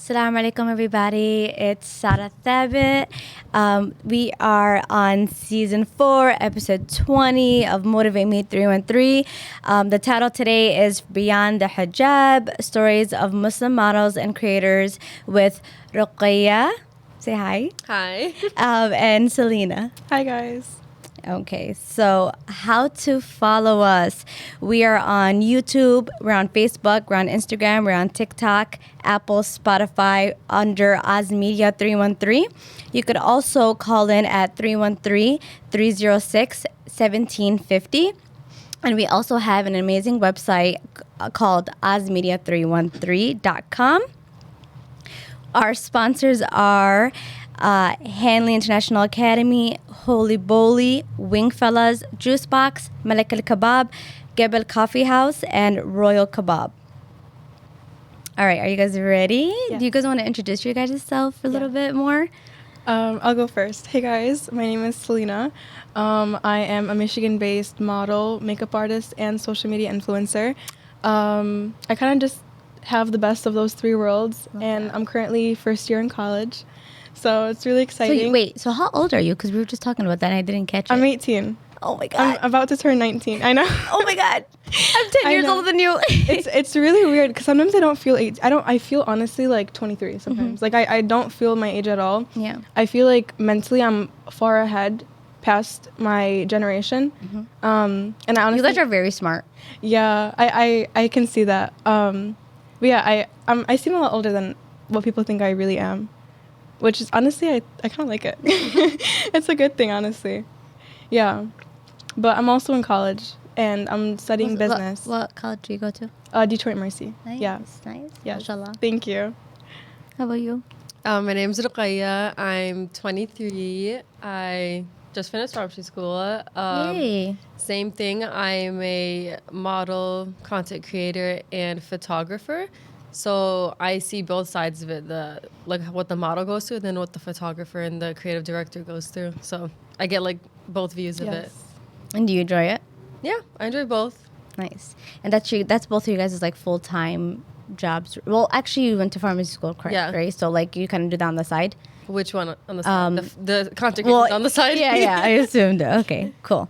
Assalamu alaikum, everybody. It's Sarah Thabit. We are on season 4, episode 20 of Motivate Me 313. The title today is Beyond the Hijab, Stories of Muslim Models and Creators with Roqaiah. Say hi. Hi. And Salena. Hi, guys. Okay, so how to follow us. We are on YouTube, we're on Facebook, we're on Instagram, we're on TikTok, Apple, Spotify, under ozmedia 313. You could also call in at 313-306-1750. And we also have an amazing website called ozmedia313.com. Our sponsors are Hanley International Academy, Holy Bowly, Wingfellas, Juice Box, Malek Al-Kabob, Jabal Coffee House, and Royal Kebab. All right, are you guys ready? Yes. Do you guys want to introduce your guys' self a little bit more? I'll go first. Hey, guys. My name is Salena. I am a Michigan-based model, makeup artist, and social media influencer. I kind of just have the best of those three worlds, and I'm currently first year in college. So it's really exciting. So how old are you? Because we were just talking about that and I didn't catch it. I'm 18. Oh my God. I'm about to turn 19. I know. Oh my God. I'm 10 years older than you. It's really weird because sometimes I don't feel age. I feel honestly like 23 sometimes. Like I don't feel my age at all. Yeah. I feel like mentally I'm far ahead past my generation. And I honestly, You guys are very smart. yeah, I can see that. But yeah, I seem a lot older than what people think I really am. Which is honestly, I kind of like it. It's a good thing, honestly. Yeah. But I'm also in college and I'm studying business. What college do you go to? Detroit Mercy. Nice. Yeah. Nice. Yes. Mashallah. Thank you. How about you? My name's Roqaiah. I'm 23. I just finished pharmacy school. Yay. Same thing. I'm a model, content creator, and photographer. So I see both sides of it, like what the model goes through, and then what the photographer and the creative director goes through. So I get like both views of it. And do you enjoy it? Yeah, I enjoy both. Nice. And that's both of you guys' like full-time jobs. Well, actually you went to pharmacy school, correct? Yeah. Right? So like you kind of do that on the side? Which one on the side? The content creator on the side? Yeah, I assumed. Okay, cool.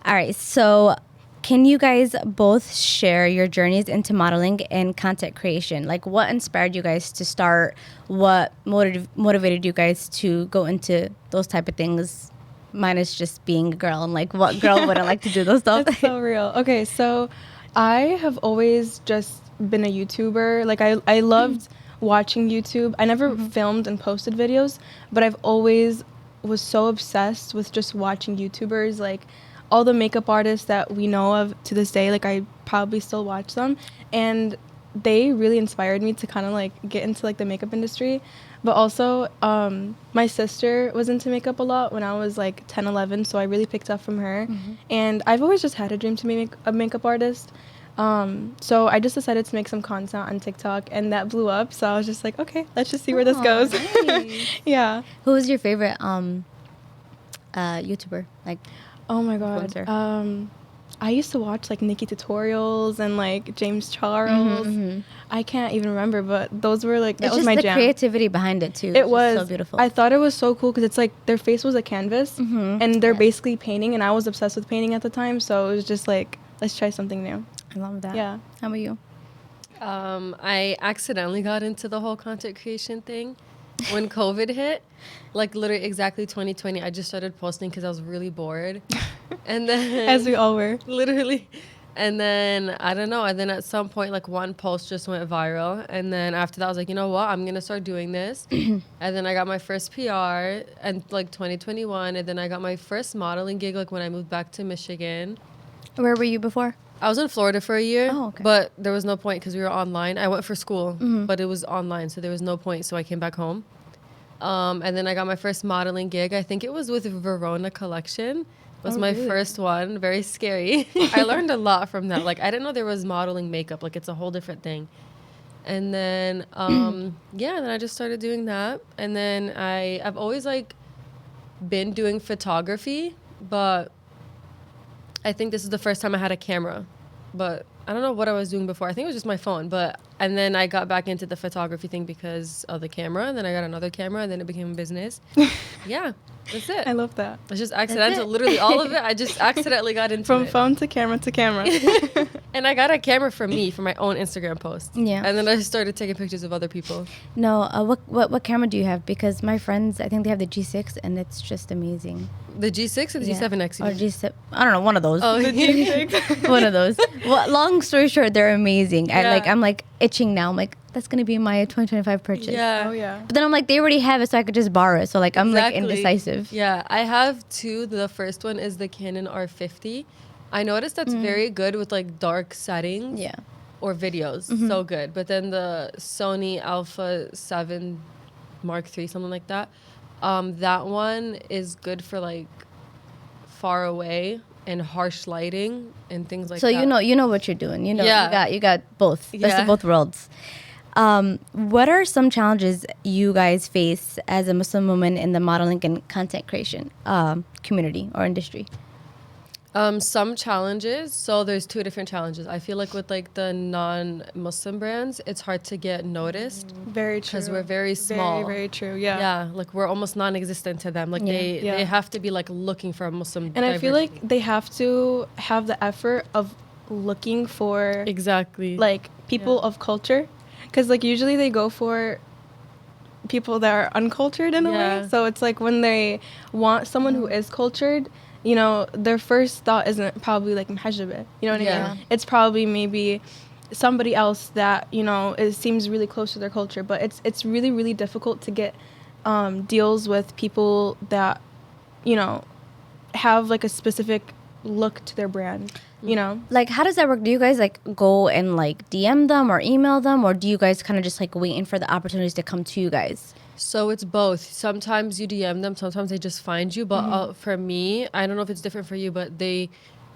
All right, so can you guys both share your journeys into modeling and content creation? Like what inspired you guys to start? What motivated you guys to go into those type of things? Minus just being a girl, and like what girl wouldn't like to do those stuff? That's so real. Okay, so I have always just been a YouTuber. Like I loved watching YouTube. I never filmed and posted videos, but I've always was so obsessed with just watching YouTubers. Like all the makeup artists that we know of to this day, like I probably still watch them, and they really inspired me to kind of like get into like the makeup industry. But also my sister was into makeup a lot when I was like 10, 11, so I really picked up from her. And I've always just had a dream to be a makeup artist. So I just decided to make some content on TikTok, and that blew up. So I was just like, okay, let's just see where this goes. Nice. Yeah. Who was your favorite YouTuber? Like, Oh my God. influencer? I used to watch like Nikki tutorials and like James Charles. I can't even remember, but those were like, that it's was just my the jam. creativity behind it too. It It's just was so beautiful. I thought it was so cool because it's like their face was a canvas and they're basically painting, and I was obsessed with painting at the time, so it was just like, let's try something new. I love that. Yeah. How about you? I accidentally got into the whole content creation thing when COVID hit. Like literally exactly 2020, I just started posting because I was really bored. And then As we all were. literally. And then I don't know. And then at some point, like one post just went viral. And then after that, I was like, you know what? I'm gonna start doing this. And then I got my first PR and like 2021. And then I got my first modeling gig like when I moved back to Michigan. Where were you before? I was in Florida for a year, Oh, okay. but there was no point because we were online. I went for school, but it was online, so there was no point. So I came back home. And then I got my first modeling gig. I think it was with Verona Collection. Was my first one. Very scary. I learned a lot from that. Like, I didn't know there was modeling makeup. Like, it's a whole different thing. And then, then I just started doing that. And then I've always, like, been doing photography, but I think this is the first time I had a camera. But I don't know what I was doing before. I think it was just my phone. But And then I got back into the photography thing because of the camera. And then I got another camera, and then it became a business. Yeah, that's it. I love that. It's just accidental. Literally, all of it, I just accidentally got into From it. phone to camera to camera. And I got a camera for me, for my own Instagram post. Yeah. And then I started taking pictures of other people. No, what camera do you have? Because my friends, I think they have the G6, and it's just amazing. The G6 or the G7X? Or G7. I don't know, one of those. Oh, The G6. One of those. Well, long story short, they're amazing. Yeah. I'm like itching now. I'm like, that's gonna be my 2025 purchase. Yeah. Oh, yeah. But then I'm like, they already have it, so I could just borrow it. So like, I'm like Exactly. indecisive. Yeah, I have two. The first one is the Canon R50. I noticed that's very good with like dark settings. Yeah. Or videos. So good. But then the Sony Alpha 7 Mark III, something like that. That one is good for like far away and harsh lighting and things like So that. you know what you're doing. You know, Yeah. you got both. Best Yeah. of both worlds. What are some challenges you guys face as a Muslim woman in the modeling and content creation community or industry? Some challenges. So there's two different challenges. I feel like with like the non-Muslim brands, it's hard to get noticed. Very true. Because we're very small. Very, very true. Yeah. Yeah, like we're almost non-existent to them. Like they have to be like looking for a Muslim. And I feel like they have to have the effort of looking for exactly like people of culture, because like usually they go for people that are uncultured in a way. So it's like when they want someone who is cultured, you know, their first thought isn't probably like Hijab. You know what I mean? It's probably maybe somebody else that, you know, it seems really close to their culture. But it's really, really difficult to get deals with people that, you know, have like a specific look to their brand, you know? Like, how does that work? Do you guys like go and like DM them or email them, or do you guys kind of just like waiting for the opportunities to come to you guys? So it's both. Sometimes you DM them, sometimes they just find you. But for me, I don't know if it's different for you, but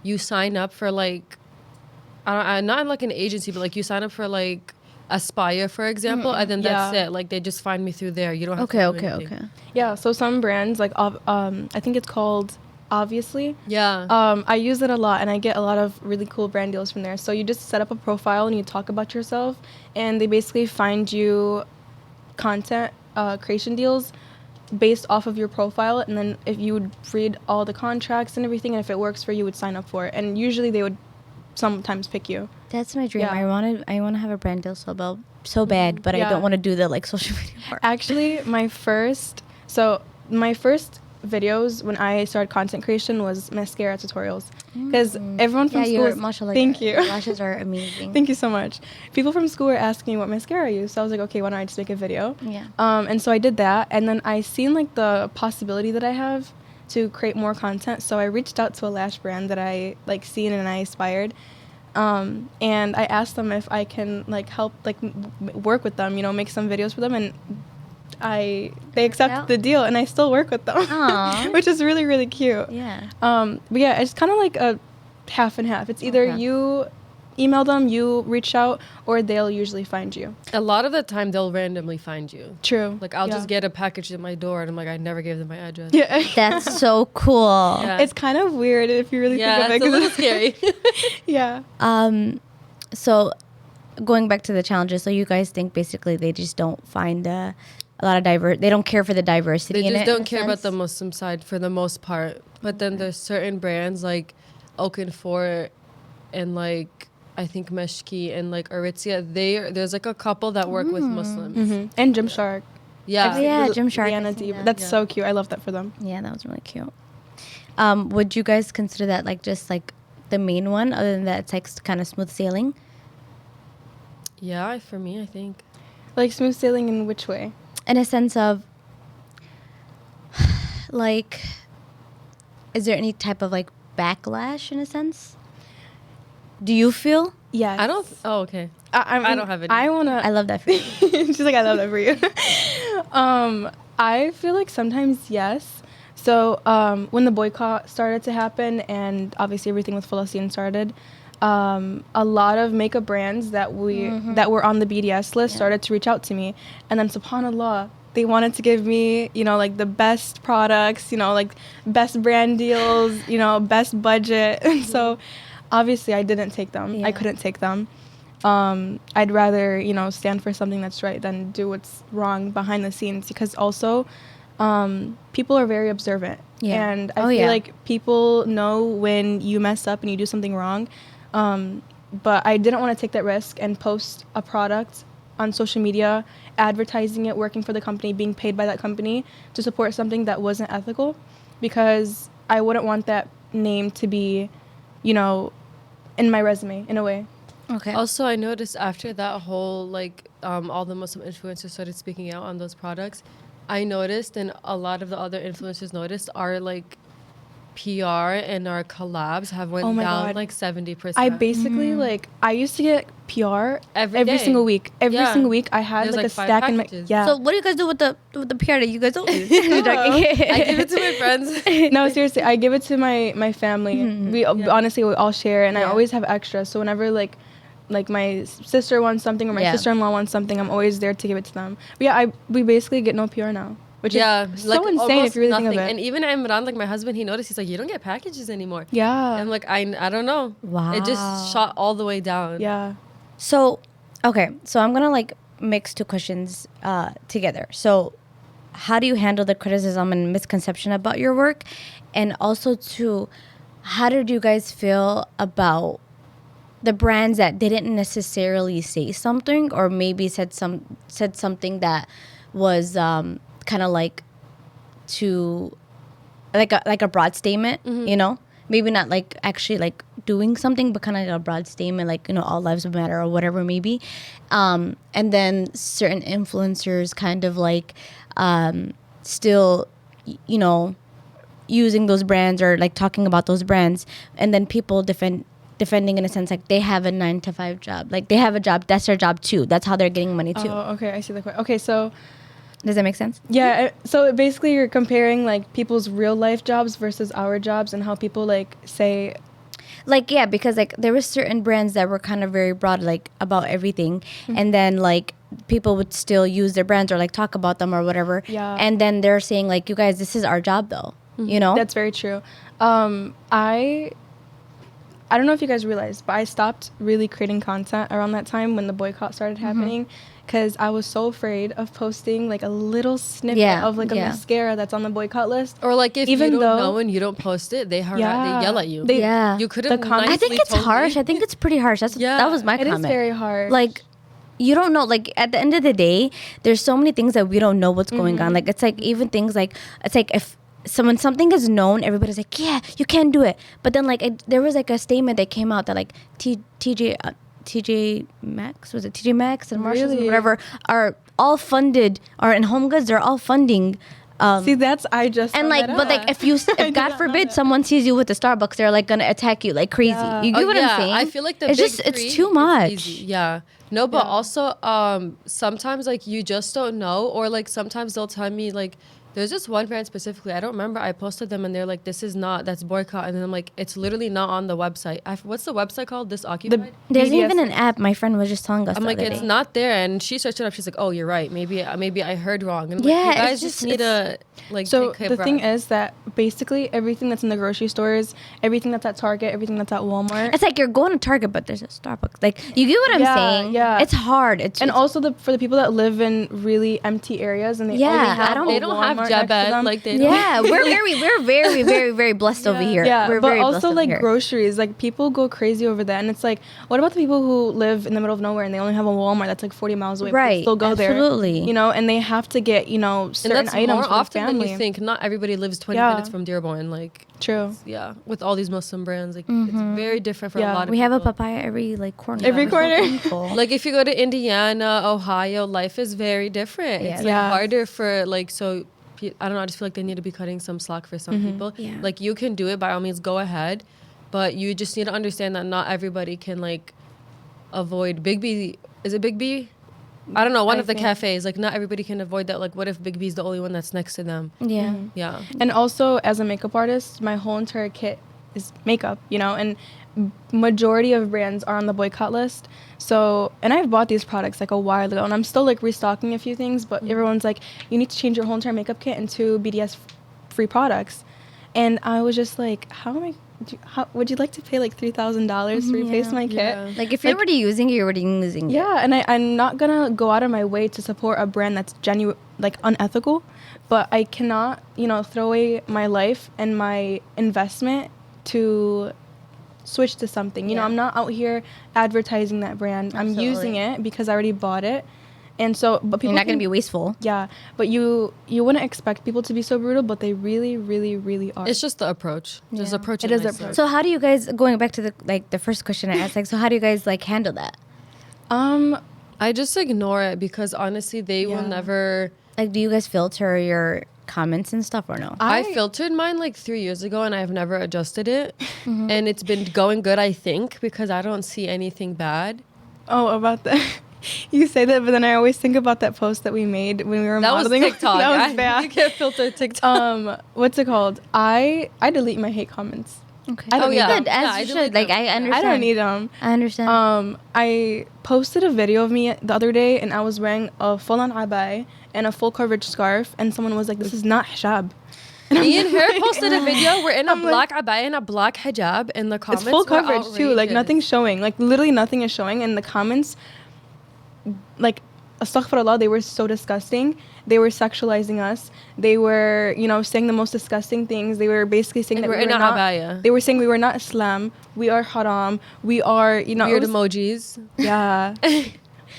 you sign up for like, not like an agency, but like you sign up for like Aspire, for example, and then that's it. Like they just find me through there. You don't have to do anything. Yeah, so some brands like I think it's called Obviously. Yeah. I use it a lot, and I get a lot of really cool brand deals from there. So you just set up a profile and you talk about yourself, and they basically find you content creation deals based off of your profile, and then if you would read all the contracts and everything, and if it works for you, would sign up for it. And usually they would sometimes pick you. That's my dream. Yeah. I want to have a brand deal so bad, but I don't want to do the like social media part. Actually, my first videos when I started content creation was mascara tutorials, because everyone from school thank you. Your lashes are amazing. Thank you so much. People from school were asking me what mascara I use, so I was like, okay, why don't I just make a video? Yeah. And so I did that, and then I seen like the possibility that I have to create more content, so I reached out to a lash brand that I like seen and I aspired, and I asked them if I can like help like work with them, you know, make some videos for them, and they accepted the deal, and I still work with them. Which is really, really cute. Yeah. But yeah, it's kind of like a half and half. It's either you email them, you reach out, or they'll usually find you. A lot of the time they'll randomly find you. True. Like I'll just get a package at my door, and I'm like, I never gave them my address. Yeah. That's so cool. Yeah. It's kind of weird if you really think of it. It's a little scary. Yeah. So going back to the challenges, so you guys think basically they just don't find a lot of they don't care for the diversity They in just it, don't care about the Muslim side for the most part. But then there's certain brands like Oakenfort and like I think Meshki and like Aritzia. There's like a couple that work with Muslims. Mm-hmm. And Gymshark. Yeah. Yeah, Gymshark. Rihanna D. That's so cute. I love that for them. Yeah, that was really cute. Would you guys consider that like just like the main one, other than that it's like kind of smooth sailing? Yeah, for me, I think. Like smooth sailing in which way? In a sense of like, is there any type of like backlash in a sense? Do you feel? Yes. I don't. Oh, okay. I don't have any. I love that for you. She's like, I love that for you. I feel like sometimes yes. So when the boycott started to happen, and obviously everything with Palestine started, a lot of makeup brands that were on the BDS list started to reach out to me, and then subhanallah, they wanted to give me, you know, like the best products, you know, like best brand deals, you know, best budget. And so obviously I didn't take them. I couldn't take them. I'd rather, stand for something that's right than do what's wrong behind the scenes, because also people are very observant. Yeah. And I feel like people know when you mess up and you do something wrong. But I didn't want to take that risk and post a product on social media, advertising it, working for the company, being paid by that company to support something that wasn't ethical, because I wouldn't want that name to be, in my resume in a way. Okay. Also, I noticed after that whole, like, all the Muslim influencers started speaking out on those products, I noticed, and a lot of the other influencers noticed, our, like, PR and our collabs have went down God. like 70%. I basically I used to get PR every day. single week. Every single week I had There's like a 5 stack in my packages. So what do you guys do with the PR that you guys don't use? I give it to my friends. No, seriously, I give it to my family. We honestly we all share, and I always have extras. So whenever like my sister wants something or my sister-in-law wants something, I'm always there to give it to them. But yeah, we basically get no PR now. Which is so insane if you really think of it. And even Imran, like my husband, he noticed. He's like, you don't get packages anymore. Yeah. I'm like, I don't know. Wow. It just shot all the way down. Yeah. So, okay. So I'm going to like mix two questions together. So how do you handle the criticism and misconception about your work? And also how did you guys feel about the brands that didn't necessarily say something, or maybe said something that was kind of like like a broad statement, maybe not like actually like doing something, but kind of like a broad statement, like, all lives matter or whatever maybe. And then certain influencers kind of like still, using those brands or like talking about those brands, and then people defending in a sense like they have a 9-to-5 job, like they have a job, that's their job too, that's how they're getting money too. Oh, okay, I see the question. Okay, so does that make sense? yeah, so basically you're comparing like people's real life jobs versus our jobs, and how people like say like, yeah, because like there were certain brands that were kind of very broad, like about everything, and then like people would still use their brands or like talk about them or whatever, and then they're saying like, you guys, this is our job though. That's very true. I don't know if you guys realized, but I stopped really creating content around that time when the boycott started happening, because I was so afraid of posting like a little snippet of like a mascara that's on the boycott list. Or like if even you don't know and you don't post it, they yell at you. You could have. I think it's harsh. I think it's pretty harsh. That was my comment. It is very harsh. Like, you don't know, like at the end of the day, there's so many things that we don't know what's going on. Like, it's like even things like, it's like if when something is known, everybody's like, yeah, you can do it. But then like there was like a statement that came out that like TJ Maxx, was it TJ Maxx and Marshalls and whatever, are all funded, or in Home Goods, they're all funding. See, that's and like, but like if God forbid someone sees you with the Starbucks, they're like gonna attack you like crazy. You get what I'm saying? I feel like it's too much. Yeah. No, but also sometimes like you just don't know, or like sometimes they'll tell me like, there's just one brand specifically, I don't remember, I posted them and they're like, that's boycott. And then I'm like, it's literally not on the website. What's the website called? This Occupied? There's even an app. My friend was just telling us. I'm like, it's not there. And she searched it up. She's like, oh, you're right. Maybe I heard wrong. And I'm yeah, like, you guys just need to like. So the thing is that basically everything that's in the grocery stores, everything that's at Target, everything that's at Walmart. It's like you're going to Target, but there's a Starbucks. Like, you get what I'm saying? Yeah. It's hard. And also for the people that live in really empty areas and they only have they don't have Jabal, like they don't. We're very, very, very blessed over here. Yeah, we're but very also like here. groceries, like people go crazy over that, and it's like, what about the people who live in the middle of nowhere and they only have a Walmart that's like 40 miles away? Right, but they still go absolutely. there, and they have to get certain and that's items more for often their family. than you think. Not everybody lives 20 minutes from Dearborn, like. True. Yeah, with all these Muslim brands, like it's very different for a lot of we people. have a papaya every like corner. Every corner. Like if you go to Indiana, Ohio, life is very different. It's like harder for like so. I don't know. I just feel like they need to be cutting some slack for some people. Yeah. Like you can do it by all means, go ahead, but you just need to understand that not everybody can like avoid Big B. Is it Big B? I don't know. One of the cafes. Like not everybody can avoid that. Like what if Big B's the only one that's next to them? Yeah. Yeah. And also as a makeup artist, my whole entire kit is makeup. And majority of brands are on the boycott list. So, and I've bought these products like a while ago, and I'm still like restocking a few things, but everyone's like, you need to change your whole entire makeup kit into BDS free products. And I was just like, how am I would you like to pay like $3,000 to replace my kit? Yeah. Like if you're already using it, you're already using it. Yeah, and I'm not gonna go out of my way to support a brand that's genuine, like unethical, but I cannot, throw away my life and my investment to switch to something. Yeah. I'm not out here advertising that brand. Absolutely. I'm using it because I already bought it. And so, but people You're not going to be wasteful. Yeah, but you wouldn't expect people to be so brutal, but they really, really, really are. It's just the approach. Just Yeah. approach It it. is nicely. approach. So how do you guys, going back to the first question I asked, like, so how do you guys like handle that? I just ignore it because honestly, they will Yeah. never. Like, do you guys filter your comments and stuff or no? I filtered mine like 3 years ago and I've never adjusted it. And it's been going good, I think, because I don't see anything bad. Oh, about that. You say that, but then I always think about that post that we made when we were That was modeling. TikTok. That was I bad. can't filter TikTok. What's it called? I delete my hate comments. Okay. I don't need them. Good, as Yeah, I you delete should. Like, them. I understand. I don't need them. I understand. I posted a video of me the other day, and I was wearing a full-on abaya and a full coverage scarf, and someone was like, "This is not hijab." Me and her posted a video. We're in a I'm like- black abaya and a black hijab, and the comments It's full were coverage too. Like outrageous. nothing's showing. Like literally nothing is showing. And the comments, like, astaghfirullah, they were so disgusting. They were sexualizing us. They were, saying the most disgusting things. They were basically saying And that we're we in were a not. abaya. They were saying we were not Islam. We are haram. We are, it Weird was- emojis. Yeah.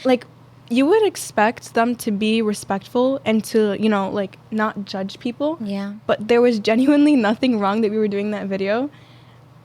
Like, you would expect them to be respectful and to, like, not judge people. yeah. But there was genuinely nothing wrong that we were doing that video.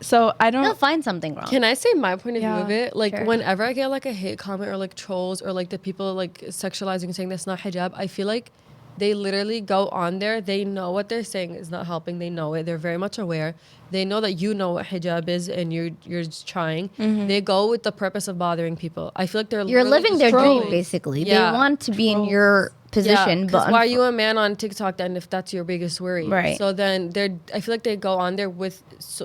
So I don't. They'll find something wrong. Can I say my point of view Yeah, of it? Like sure. whenever I get like a hate comment or like trolls or like the people like sexualizing and saying that's not hijab, I feel like they literally go on there. They know what they're saying is not helping. They know it. They're very much aware. They know that you know what hijab is and you're just trying. They go with the purpose of bothering people. I feel like they're You're literally living just their trolling. dream, basically. Yeah. They want to be in your position, because but why are you a man on TikTok then if that's your biggest worry? Right. So then I feel like they go on there with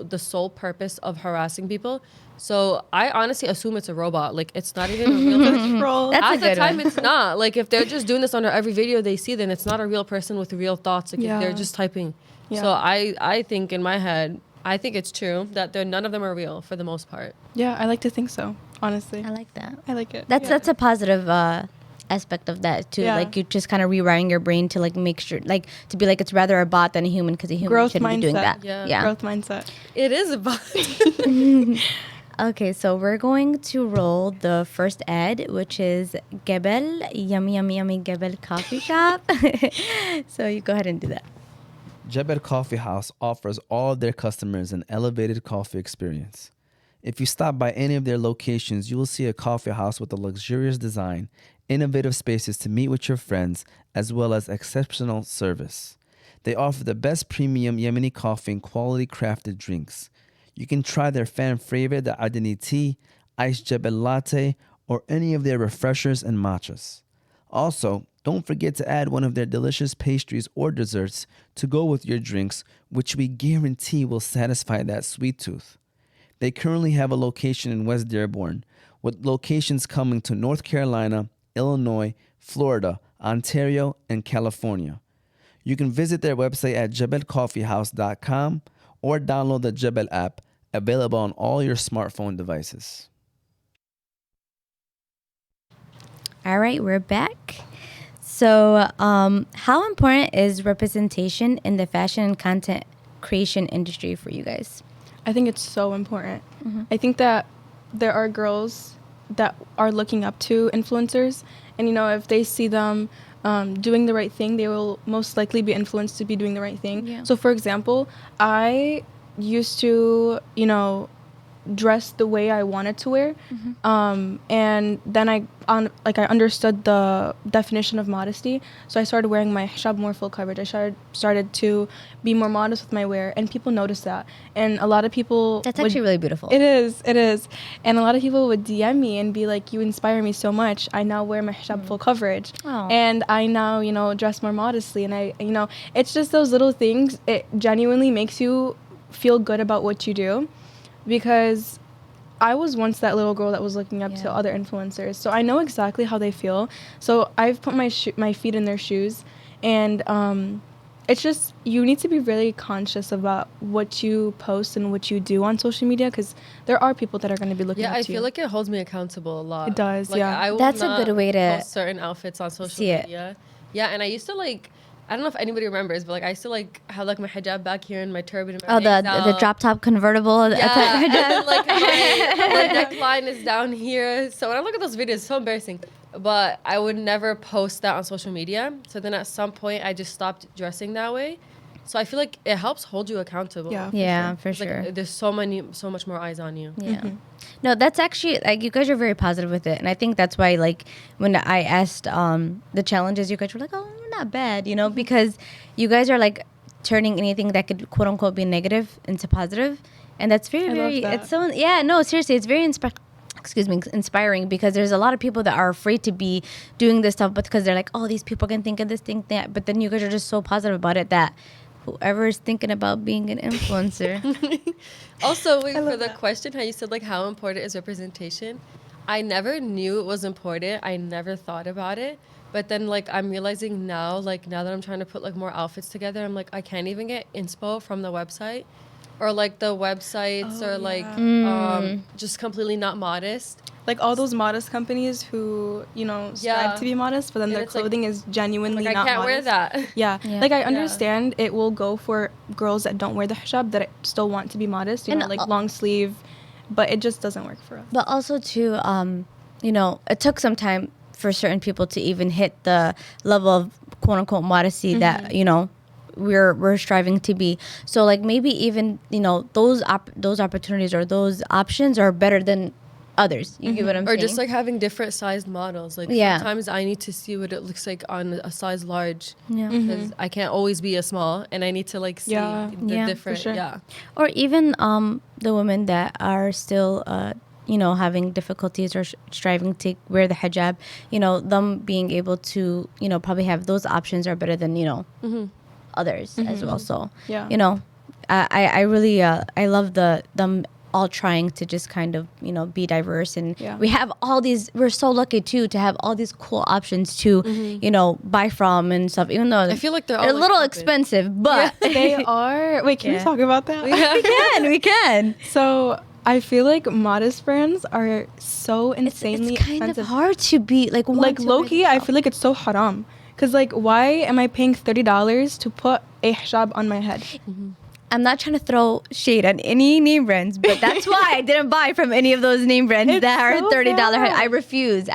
the sole purpose of harassing people. So I honestly assume it's a robot. Like it's not even a real person. Troll. That's a At the good time, one. it's not. Like if they're just doing this under every video they see, then it's not a real person with real thoughts. Like Yeah. if they're just typing. Yeah. So I think in my head, I think it's true that none of them are real for the most part. Yeah, I like to think so. Honestly, I like that. I like it. That's a positive aspect of that too. Yeah. Like you just kind of rewiring your brain to like make sure, like to be like it's rather a bot than a human because a human Growth shouldn't be doing mindset. that. Yeah. Growth mindset. It is about. Okay, so we're going to roll the first ad, which is Jabal, yummy Jabal coffee shop. So you go ahead and do that. Jabal Coffee House offers all of their customers an elevated coffee experience. If you stop by any of their locations, you will see a coffee house with a luxurious design, innovative spaces to meet with your friends, as well as exceptional service. They offer the best premium Yemeni coffee and quality crafted drinks. You can try their fan favorite, the Adeni tea, iced Jabal latte, or any of their refreshers and matchas. Also, don't forget to add one of their delicious pastries or desserts to go with your drinks, which we guarantee will satisfy that sweet tooth. They currently have a location in West Dearborn, with locations coming to North Carolina, Illinois, Florida, Ontario, and California. You can visit their website at jabalcoffeehouse.com or download the Jabal app, available on all your smartphone devices. All right, we're back. So, how important is representation in the fashion and content creation industry for you guys? I think it's so important. I think that there are girls that are looking up to influencers, and if they see them doing the right thing, they will most likely be influenced to be doing the right thing. Yeah. So, for example, I used to, dress the way I wanted to wear, and then I understood the definition of modesty. So I started wearing my hijab more full coverage. I started to be more modest with my wear, and people noticed that. And a lot of people That's actually really beautiful. It is. And a lot of people would DM me and be like, "You inspire me so much. I now wear my hijab full coverage, Oh. and I now dress more modestly." And I it's just those little things. It genuinely makes you feel good about what you do, because I was once that little girl that was looking up to other influencers, so I know exactly how they feel. So I've put my feet in their shoes, and it's just, you need to be really conscious about what you post and what you do on social media, because there are people that are going to be looking Yeah, up I to you. feel like it holds me accountable a lot. It does, like, yeah. I will That's a not good way to post certain outfits on social see it. media. Yeah, and I used to like, I don't know if anybody remembers, but like I used to like have like my hijab back here and my turban and my bangs the out. drop top convertible. Yeah, and then, like my neckline is down here. So when I look at those videos, it's so embarrassing. But I would never post that on social media. So then at some point, I just stopped dressing that way. So I feel like it helps hold you accountable. Yeah. Yeah, for It's sure. like there's so much more eyes on you. Yeah. No, that's actually, like, you guys are very positive with it. And I think that's why, like, when I asked the challenges, you guys were like, oh, not bad, you know, because you guys are, like, turning anything that could, quote unquote, be negative into positive. And that's very, I love very, that. it's so, yeah, no, seriously, it's very inspiring, because there's a lot of people that are afraid to be doing this stuff, but because they're like, oh, these people can think of this, think that. But then you guys are just so positive about it that whoever is thinking about being an influencer. Also, wait, for the question, how you said like how important is representation? I never knew it was important. I never thought about it. But then like I'm realizing now, like now that I'm trying to put like more outfits together, I'm like I can't even get inspo from the website. Or like the websites Oh, are like yeah. just completely not modest. Like all those modest companies who, you know, strive Yeah. to be modest, but then And their it's like- clothing is genuinely Like I not can't modest. wear that. Yeah. Yeah. Like I Yeah. understand it will go for girls that don't wear the hijab that still want to be modest, you And, know, like long sleeve, but it just doesn't work for us. But also too, you know, it took some time for certain people to even hit the level of quote unquote modesty that, you know, we're striving to be. So like maybe even, you know, those opportunities or those options are better than others. You get what I'm Or saying? just like having different sized models. Like Yeah. sometimes I need to see what it looks like on a size large. Yeah. Because I can't always be a small, and I need to like see Yeah. the Yeah, for different. sure. Yeah. Or even the women that are still you know, having difficulties or striving to wear the hijab, you know, them being able to, you know, probably have those options are better than, you know, others as well. So, Yeah. you know, I really I love them all trying to just kind of, you know, be diverse, and Yeah. we have all these, we're so lucky too to have all these cool options to, you know, buy from and stuff, even though I feel like they're all a like, little stupid. expensive, but They are. Wait, can Yeah. we talk about that? we can. So I feel like modest brands are so insanely It's kind expensive. of hard to be like Like low key, I feel like it's so haram. Cause like, why am I paying $30 to put a hijab on my head? I'm not trying to throw shade on any name brands, but that's why I didn't buy from any of those name brands It's that are so $30. bad. I refuse.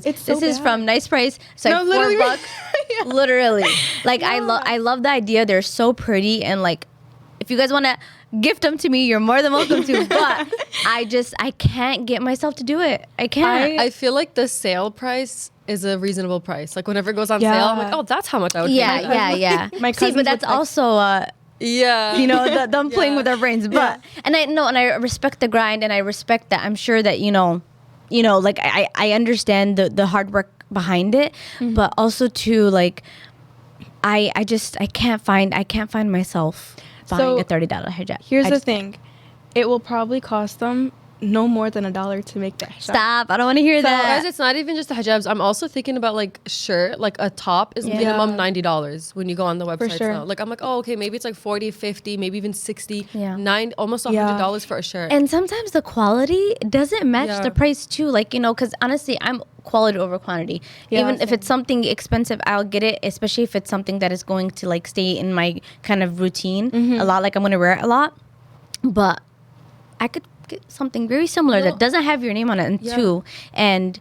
It's so This is bad. from Nice Price. So No, literally. $4. Literally. Like I love the idea. They're so pretty, and like if you guys want to gift them to me, you're more than welcome to. But I can't get myself to do it. I can't. I feel like the sale price is a reasonable price. Like whenever it goes on Yeah. sale, I'm like, oh, that's how much I would pay. yeah, for that. yeah. My See, cousins but that's would, like- also Yeah. you know, them playing Yeah. with their brains. But and I know, and I respect the grind, and I respect that. I'm sure that you know, like I understand the hard work behind it, but also too like I can't find myself buying So, a $30 hijab. Here's I the just- thing. It will probably cost them no more than $1 to make the hijab. Stop! I don't want to hear Guys, that. it's not even just the hijabs. I'm also thinking about like shirt, like a top is Yeah. minimum $90 when you go on the website. sure. Now. Like I'm like, oh, okay, maybe it's like 40, 50, maybe even 60, Yeah. almost $100 for a shirt. And sometimes the quality doesn't match Yeah. the price too. Like, you know, because honestly, I'm quality over quantity. Yeah, Even if same. it's something expensive, I'll get it, especially if it's something that is going to like stay in my kind of routine a lot. Like I'm going to wear it a lot. But I could get something very similar No. that doesn't have your name on it, and Yeah. too, and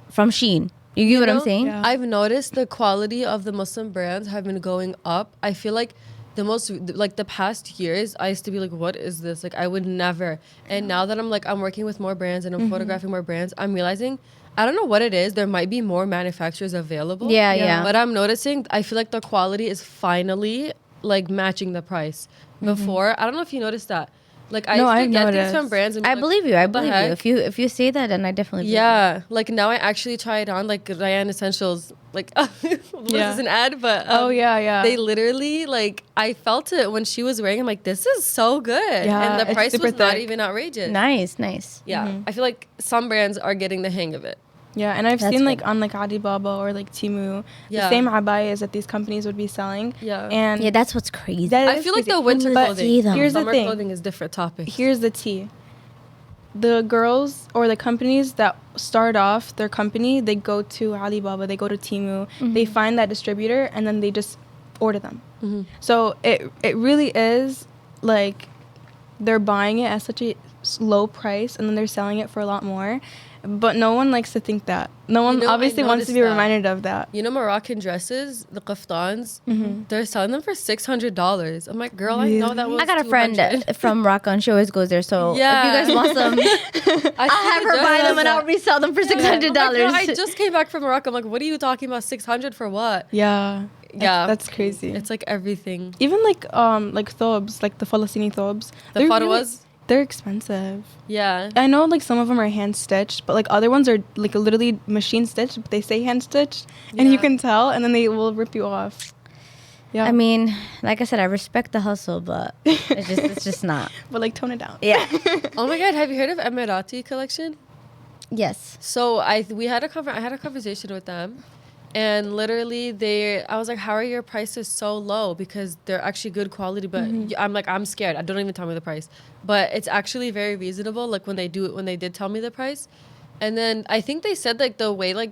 from Shein. You get what I'm know, saying? Yeah. I've noticed the quality of the Muslim brands have been going up. I feel like the past years, I used to be like, what is this? Like, I would never. And now that I'm working with more brands and I'm photographing more brands, I'm realizing, I don't know what it is. There might be more manufacturers available. Yeah, yeah. But I'm noticing, I feel like the quality is finally like matching the price. Before, I don't know if you noticed that. Like I No, used to I've get things noticed. from brands and be I like, believe you. I what the believe you. heck? If you say that, then I definitely believe Yeah, like now I actually try it on, like Ryan Essentials, like this Yeah. is an ad, but Oh, yeah. they literally like I felt it when she was wearing. I'm like, this is so good, Yeah, and the it's price super was not thick. even outrageous. you. Nice. Yeah, I feel like some brands are getting the hang of it. Yeah, and I've That's seen good. like on like Alibaba or like Temu, Yeah. the same abayas that these companies would be selling. Yeah. And Yeah, that's what's crazy. that I is feel like crazy. the winter But clothing, see them. Here's the summer thing. clothing is different topics. Here's the tea. The girls or the companies that start off their company, they go to Alibaba, they go to Temu, they find that distributor, and then they just order them. So it really is like they're buying it at such a low price, and then they're selling it for a lot more. But no one likes to think that. No one know, I obviously wants to be noticed that. reminded of that. You know, Moroccan dresses, the qaftans, they're selling them for $600. I'm like, girl, I know that was I got a friend $200. from Morocco, and she always goes there. So Yeah. if you guys want some, I'll I'll have her buy them and I'll resell them for $600. I just came back from Morocco. I'm like, what are you talking about? $600 for what? Yeah. Yeah. That's crazy. It's like everything. Even like thobes, like the Falastini thobes. The they're fatwas? They're expensive. Yeah. I know like some of them are hand stitched, but like other ones are like literally machine stitched, but they say hand stitched, and you Yeah. can tell, and then they will rip you off. Yeah. I mean, like I said, I respect the hustle, but it's just not. but like tone it down. Yeah. Oh my God, have you heard of Emirati collection? Yes. So I had a conversation with them, and literally I was like, how are your prices so low? Because they're actually good quality, but I'm like, I'm scared. I don't even tell me the price, but it's actually very reasonable. Like when they did tell me the price, and then I think they said like the way like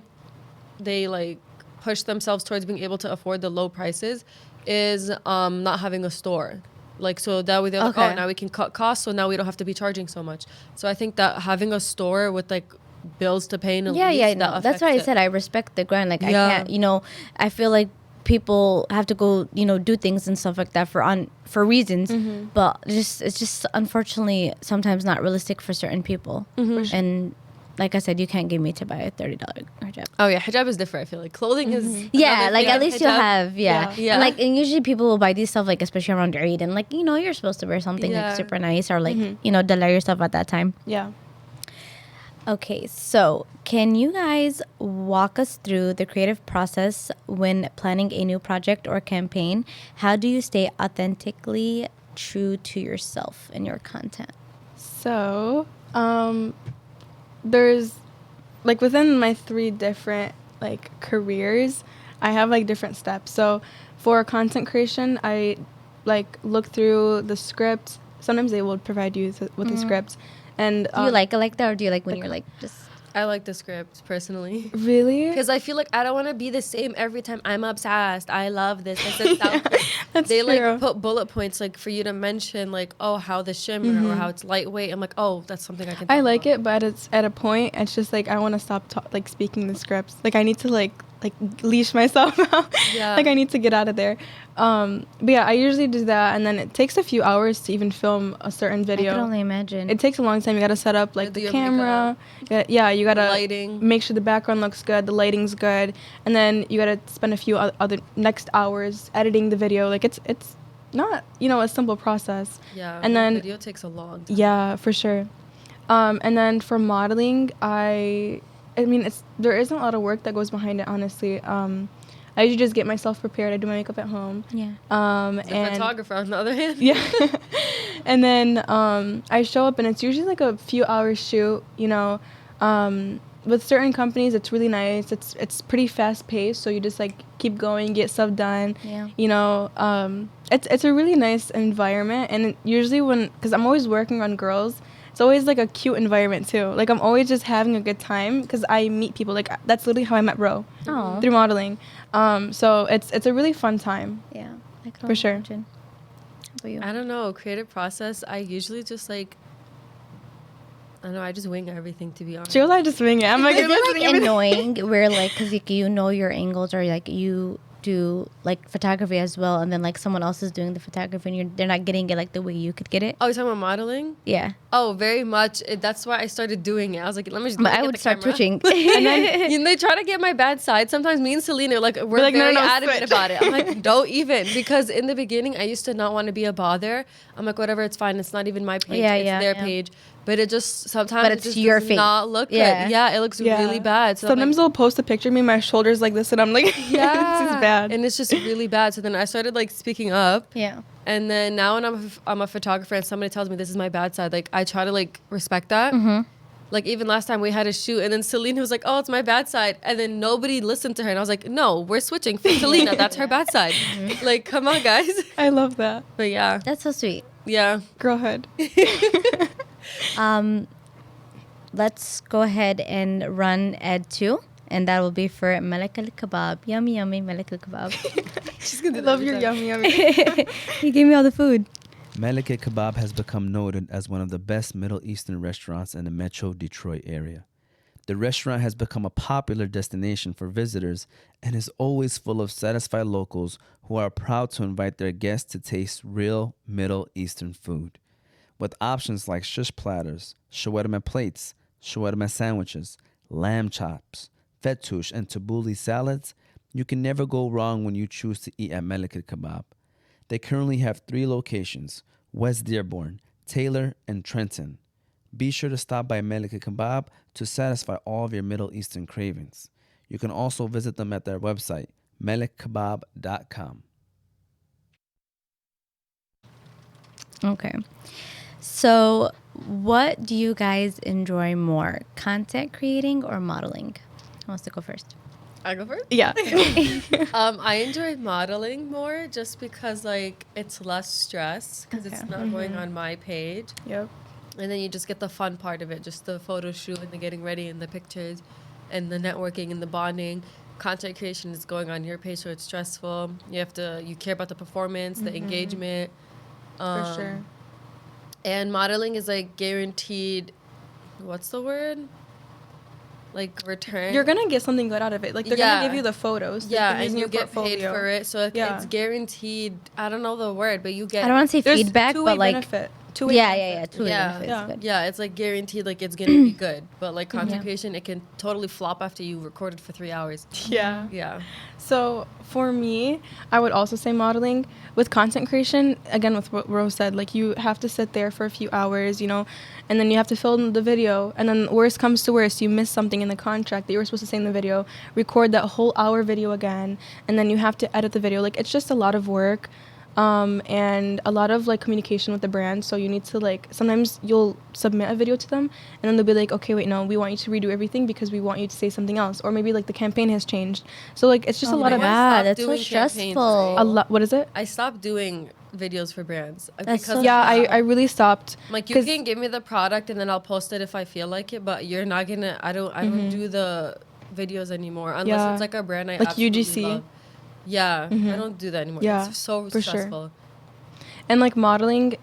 they like push themselves towards being able to afford the low prices is not having a store. Like, so that way they're like, Okay. oh, now we can cut costs, so now we don't have to be charging so much. So I think that having a store with like bills to pay and a Yeah, lease, yeah. that No, that's affects why I it. said I respect the grind. Like I Yeah. can't, I feel like people have to go, do things and stuff like that for reasons, but it's just unfortunately sometimes not realistic for certain people. And like I said, you can't get me to buy a $30 hijab. Oh yeah, hijab is different. I feel like clothing is Yeah, another like thing. at least you'll Hijab- have Yeah. And like and usually people will buy these stuff like especially around Eid and like you're supposed to wear something Yeah. like super nice or like delay yourself at that time. Yeah. Okay, so can you guys walk us through the creative process when planning a new project or campaign? How do you stay authentically true to yourself in your content? So, there's like within my 3 different like careers, I have like different steps. So, for content creation, I like look through the script. Sometimes they will provide you with the script, and Do you like it like that, or do you like when you're like just I like the script personally. really? Because I feel like I don't want to be the same every time. I'm obsessed. I love this. This sounds That's they true. like put bullet points like for you to mention like, oh, how the shimmer or how it's lightweight. I'm like, oh, that's something I can. I talk like about. it, but it's at a point. It's just like I want to stop like speaking the scripts. Like I need to like leash myself out. Yeah. Like I need to get out of there. But yeah, I usually do that, and then it takes a few hours to even film a certain video. I can only imagine. It takes a long time. You gotta set up like Do the your camera. You gotta Lighting. make sure the background looks good, the lighting's good, and then you gotta spend a few other next hours editing the video. Like it's not a simple process. Yeah. And the then video takes a long time. yeah, for sure. And then for modeling, I mean there isn't a lot of work that goes behind it, honestly. I usually just get myself prepared. I do my makeup at home. Yeah. The And photographer on the other hand. yeah. And then I show up, and it's usually like a few hours shoot, with certain companies it's really nice. It's pretty fast paced, so you just like keep going, get stuff done. Yeah. It's a really nice environment, and usually because I'm always working on girls, it's always like a cute environment too. Like I'm always just having a good time because I meet people. Like that's literally how I met Ro, Oh. through modeling. So it's a really fun time. Yeah. I can For only sure. imagine. How about you? I don't know. Creative process. I usually just like. I don't know. I just wing everything, to be honest. She goes, I just wing it. I'm like, Is listening it like annoying where like because you know your angles or like you do like photography as well and then like someone else is doing the photography and they're not getting it like the way you could get it? Oh, you're talking about modeling? Yeah. Oh, very much. That's why I started doing it. I was like, let me just. But let me I get would the start camera. twitching. And then they try to get my bad side. Sometimes me and Salena, like, we're like, no, very no, adamant switch. about it. I'm like, don't even. Because in the beginning, I used to not want to be a bother. I'm like, whatever, it's fine. It's not even my page. Yeah, it's yeah, their yeah. page. But it just, sometimes But it it's just your does face. not look Yeah. good. Yeah, it looks really bad. So I'm Sometimes like, they'll post a picture of me, my shoulders like this, and I'm like, yeah. this is bad. And it's just really bad. So then I started, like, speaking up. Yeah. And then now when I'm a photographer and somebody tells me this is my bad side, like, I try to, like, respect that. Like even last time we had a shoot and then Salena was like, oh, it's my bad side. And then nobody listened to her. And I was like, no, we're switching for Salena. That's her bad side. Like, come on, guys. I love that. But yeah. That's so sweet. Yeah. Girlhood. Let's go ahead and run Ed 2. And that will be for Malek Al-Kabob. Yummy, yummy, Malek Al-Kabob. She's gonna I do love that your every time. yummy yummy. He gave me all the food. Malek Al-Kabob has become noted as one of the best Middle Eastern restaurants in the Metro Detroit area. The restaurant has become a popular destination for visitors and is always full of satisfied locals who are proud to invite their guests to taste real Middle Eastern food. With options like shish platters, shawarma plates, shawarma sandwiches, lamb chops, fattoush, and tabbouleh salads, you can never go wrong when you choose to eat at Malek Al-Kabob. They currently have 3 locations, West Dearborn, Taylor, and Trenton. Be sure to stop by Malek Al-Kabob to satisfy all of your Middle Eastern cravings. You can also visit them at their website, malekkabob.com. Okay. So, what do you guys enjoy more, content creating or modeling? Who wants to go first? I go first? Yeah. I enjoy modeling more just because like it's less stress because it's not going on my page. Yep. And then you just get the fun part of it, just the photo shoot and the getting ready and the pictures and the networking and the bonding. Content creation is going on your page, so it's stressful. You care about the performance, the engagement. For sure. And modeling is like guaranteed, what's the word? Like return. You're gonna get something good out of it. Like they're gonna give you the photos. Yeah, and and you get paid for it. So Yeah. it's guaranteed. I don't know the word, but you get. I don't want to say There's feedback, two-way but like benefit. Two-way yeah, benefit. two-way Yeah. benefits. Yeah. Good. Yeah, it's like guaranteed, like it's gonna be good. But like content creation, it can totally flop after you recorded for 3 hours. Yeah. Yeah. So for me, I would also say modeling. With content creation, again, with what Rose said, like you have to sit there for a few hours, you know, and then you have to film the video. And then worst comes to worst, you miss something in the contract that you were supposed to say in the video, record that whole hour video again, and then you have to edit the video. Like it's just a lot of work. And a lot of like communication with the brand. So you need to like, sometimes you'll submit a video to them and then they'll be like, okay, wait, no, we want you to redo everything because we want you to say something else. Or maybe like the campaign has changed. So like, it's just a lot of God, Stop that's so doing campaigns, stressful. right? a lot. What is it? I stopped doing videos for brands That's so of Yeah, that. I really stopped. Like you 'cause- can give me the product and then I'll post it if I feel like it, but you're not gonna. I don't do the videos anymore unless Yeah. it's like a brand I Like absolutely UGC? love. Yeah, I don't do that anymore. Yeah, It's so for sure. stressful. And like modeling,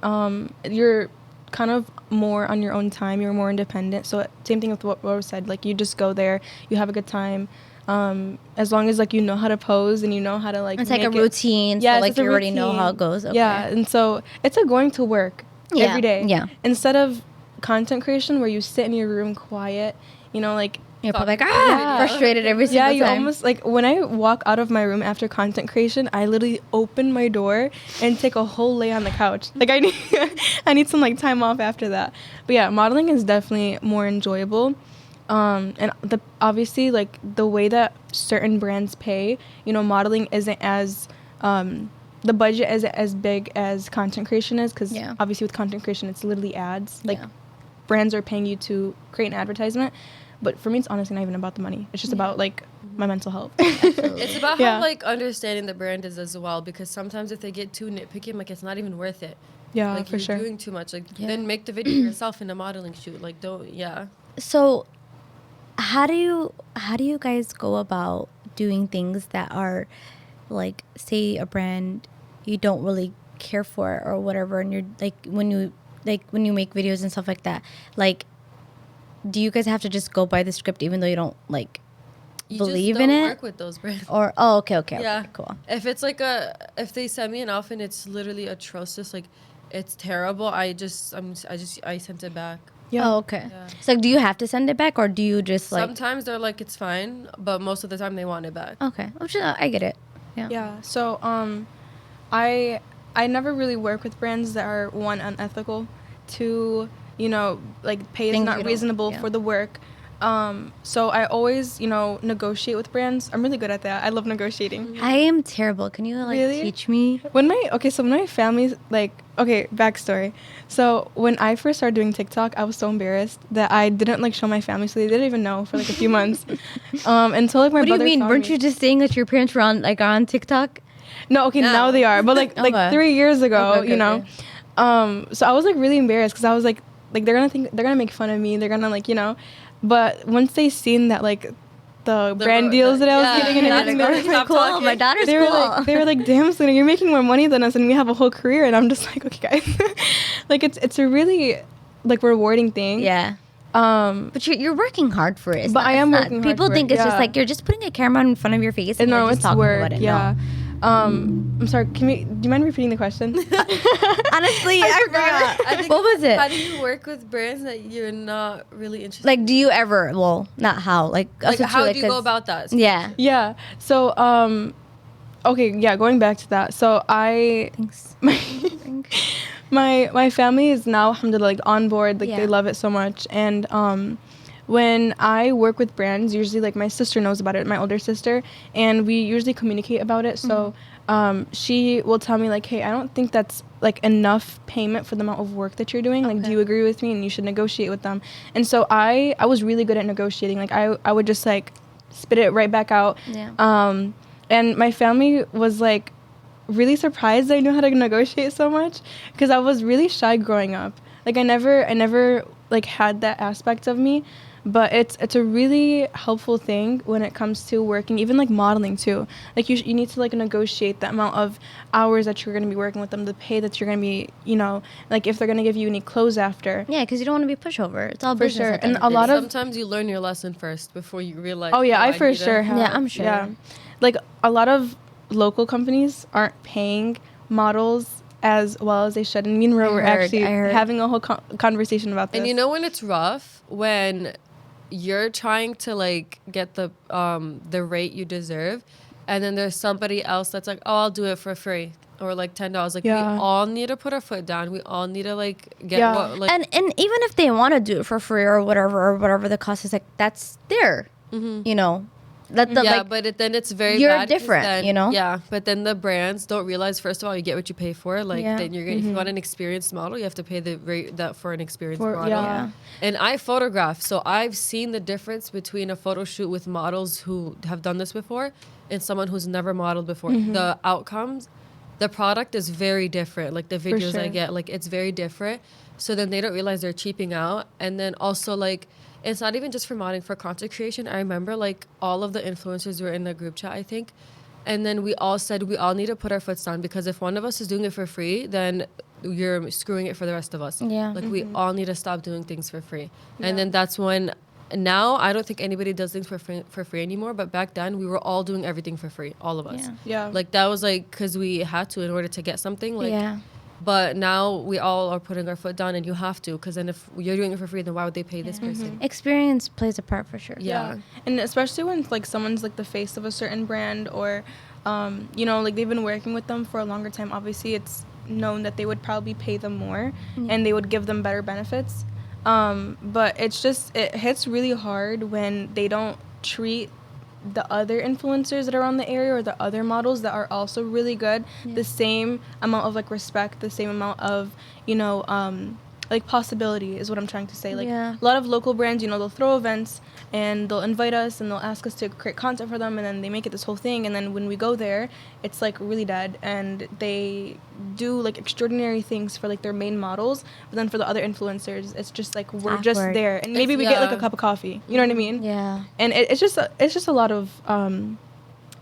you're kind of more on your own time. You're more independent. So same thing with what Rose said. Like you just go there, you have a good time. As long as like you know how to pose and you know how to like. It's like make a routine. Yeah, so it's like just a you already know how it routine. goes. Okay. Yeah, and so it's a going to work Yeah, every day. yeah. Instead of content creation where you sit in your room quiet, you know, like. You're probably like, Yeah. frustrated every single Yeah, time. you almost like when I walk out of my room after content creation, I literally open my door and take a whole lay on the couch. Like I need, I need some like time off after that. But yeah, modeling is definitely more enjoyable. And obviously like the way that certain brands pay, you know, modeling isn't as the budget isn't as big as content creation is because obviously with content creation it's literally ads. Like brands are paying you to create an advertisement. But for me, it's honestly not even about the money. It's just about like my mental health. It's about Yeah. how like understanding the brand is as well, because sometimes if they get too nitpicky, I'm like it's not even worth it. Yeah, Like for you're sure. doing too much. Like then make the video yourself in a modeling shoot. Like don't. Yeah. So, how do you guys go about doing things that are, like, say a brand you don't really care for or whatever, and you're like when you make videos and stuff like that, like, do you guys have to just go by the script even though you don't like You believe just in don't it? work with those brands. Or okay, Yeah. cool. If it's like if they send me an outfit and it's literally atrocious, like it's terrible, I sent it back. Yeah. Oh, okay. Yeah. So do you have to send it back or do you just like Sometimes they're like it's fine, but most of the time they want it back. okay? I get it. Yeah. Yeah. So I never really work with brands that are one unethical, two, you know, like pay is Things not you don't- reasonable yeah. for the work. So I always, negotiate with brands. I'm really good at that. I love negotiating. I am terrible. Can you Really? teach me? When my family's backstory. So when I first started doing TikTok, I was so embarrassed that I didn't show my family, so they didn't even know for a few months. Until my What do you brother mean? saw Weren't me. you just saying that your parents were on TikTok? No, okay, now they are, but Okay. 3 years ago, Okay, okay. So I was really embarrassed because I was like they're gonna make fun of me. They're gonna but once they seen that the brand deals that I was getting and everything, they were like, cool. My daughter's they were cool. they were like, damn, Selena, you're making more money than us, and we have a whole career. And I'm just like, okay, guys, it's a really rewarding thing. Yeah. But you're working hard for it. It's But not- I am it's not- working hard People for think it, it's just yeah. you're just putting a camera in front of your face and No, you're just it's talking work. about it. Yeah. No. I'm sorry. Do you mind repeating the question? Honestly, I forgot. I think, What was it? How do you work with brands that you're not really interested Do you ever? Well, not how. how do you go about that? Yeah. Yeah. So, okay, yeah, going back to that. So Thanks. my family is now, alhamdulillah, on board. Yeah. They love it so much. And when I work with brands, usually my sister knows about it, my older sister, and we usually communicate about it. So she will tell me hey, I don't think that's enough payment for the amount of work that you're doing. Do you agree with me? And you should negotiate with them. And so I was really good at negotiating. I would just spit it right back out. Yeah. And my family was really surprised I knew how to negotiate so much because I was really shy growing up. I never had that aspect of me, but it's a really helpful thing when it comes to working, even modeling too. You need to negotiate the amount of hours that you're going to be working with them, the pay that you're going to be, if they're going to give you any clothes after. Yeah, because you don't want to be pushover. It's all For business. sure. at the And end a of the lot day. of Sometimes you learn your lesson first before you realize. Oh yeah, I need for it. sure have. Yeah, I'm sure. Yeah. A lot of local companies aren't paying models as well as they should. And me and Ro were actually I heard. having a whole conversation about this. And you know when it's rough when you're trying to get the rate you deserve, and then there's somebody else that's oh, I'll do it for free, or $10. Yeah. We all need to put our foot down. We all need to get Yeah. what And even if they want to do it for free or whatever the cost is, that's there. You know. Then it's very you're bad 'cause different, then, you know? Yeah, but then the brands don't realize, first of all, you get what you pay for. Yeah. Then you're gonna, if you want an experienced model, you have to pay the rate that for an experienced For- model. yeah. And I photograph, so I've seen the difference between a photo shoot with models who have done this before and someone who's never modeled before. The outcomes, the product is very different. The videos I sure. get, it's very different. So then they don't realize they're cheaping out. And then also it's not even just for modeling, for content creation. I remember all of the influencers were in the group chat, I think. And then we all said we all need to put our foot down, because if one of us is doing it for free, then you're screwing it for the rest of us. Yeah. We all need to stop doing things for free. And then that's when, now I don't think anybody does things for free anymore. But back then we were all doing everything for free, all of us. Yeah. Yeah. That was because we had to in order to get something. Yeah. But now we all are putting our foot down, and you have to, because then if you're doing it for free, then why would they pay this person? Experience plays a part for sure. Yeah. And especially when someone's the face of a certain brand, or they've been working with them for a longer time, obviously it's known that they would probably pay them more and they would give them better benefits. But it hits really hard when they don't treat the other influencers that are on the area or the other models that are also really good the same amount of respect, the same amount of possibility is what I'm trying to say. A lot of local brands, they'll throw events and they'll invite us and they'll ask us to create content for them, and then they make it this whole thing, and then when we go there it's really dead, and they do extraordinary things for their main models, but then for the other influencers it's just we're just Awkward. there, and maybe we get a cup of coffee, you know what I mean? Yeah. And it's just a lot of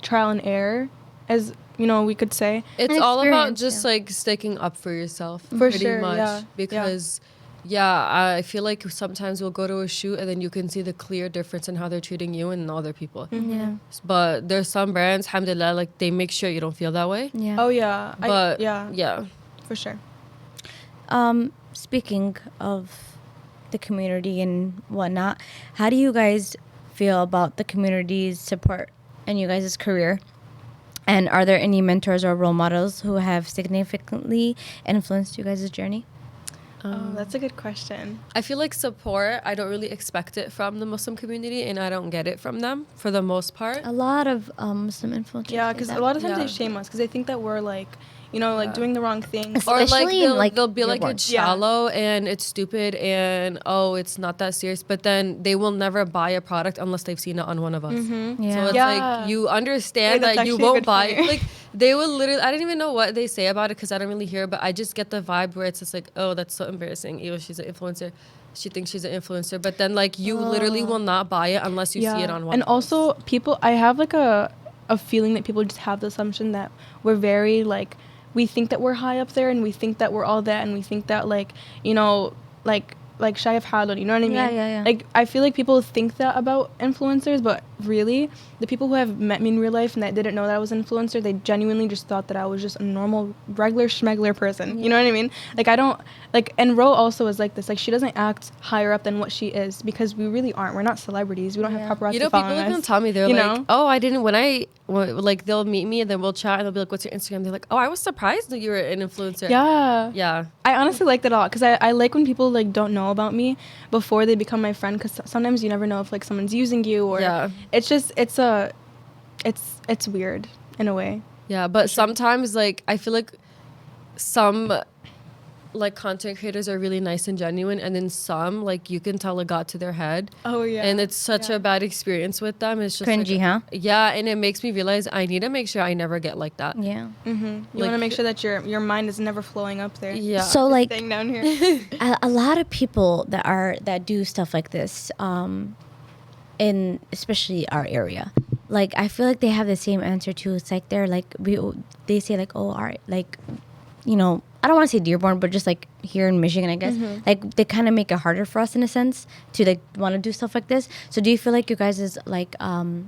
trial and error, as we could say. It's An all about experience, just sticking up for yourself, For pretty sure, much. yeah, Because I feel sometimes we'll go to a shoot and then you can see the clear difference in how they're treating you and other people. Yeah. But there's some brands, alhamdulillah, they make sure you don't feel that way. Yeah. Oh yeah, But yeah, for sure. Speaking of the community and whatnot, how do you guys feel about the community's support in you guys' career? And are there any mentors or role models who have significantly influenced you guys' journey? Oh, that's a good question. I feel like support, I don't really expect it from the Muslim community, and I don't get it from them for the most part. A lot of Muslim influencers. Yeah, say because that. a lot of times Yeah. they shame us because they think that we're like, you know, like doing the wrong thing. Or like Especially in, like, they'll be your like work. it's Yeah. shallow and it's stupid and oh it's not that serious, but then they will never buy a product unless they've seen it on one of us. Yeah. So it's Yeah. like you understand Like, that's that you actually a won't good buy point. like they will literally, I don't even know what they say about it because I don't really hear, but I just get the vibe where it's just like, oh, that's so embarrassing. Ew, she's an influencer. She thinks she's an influencer, but then like you literally will not buy it unless you see it on one. And post. also, people, I have like a feeling that people just have the assumption that we're very like, we think that we're high up there and we think that we're all that and we think that like, you know, like shy of Halal, you know what I mean? Yeah. Like, I feel like people think that about influencers, but really, the people who have met me in real life and that didn't know that I was an influencer, they genuinely just thought that I was just a normal, regular schmegler person. You know what I mean? Like, I don't, like, and Ro also is like this. Like, she doesn't act higher up than what she is because we really aren't. We're not celebrities. We don't have paparazzi you know, people following even us. tell me they're you like, know? oh, I didn't like they'll meet me and then we'll chat and they'll be like, what's your Instagram? They're like, oh, I was surprised that you were an influencer. Yeah. I honestly like that a lot because I like when people like don't know about me before they become my friend because sometimes you never know if like someone's using you or it's just it's weird in a way. Yeah, but sometimes like I feel like some like content creators are really nice and genuine, and then some like you can tell it got to their head. Oh yeah. And it's such a bad experience with them. It's just Cringy, like, huh? Yeah, and it makes me realize I need to make sure I never get like that. Yeah. You like- want to make sure that your mind is never flowing up there. Yeah. So like Staying down here. a lot of people that do stuff like this, in especially our area, like I feel like they have the same answer too. It's like they're like they say like, oh, all right, like, you know, I don't want to say Dearborn, but just like here in Michigan, I guess, like they kind of make it harder for us in a sense to like want to do stuff like this. So do you feel like you guys' like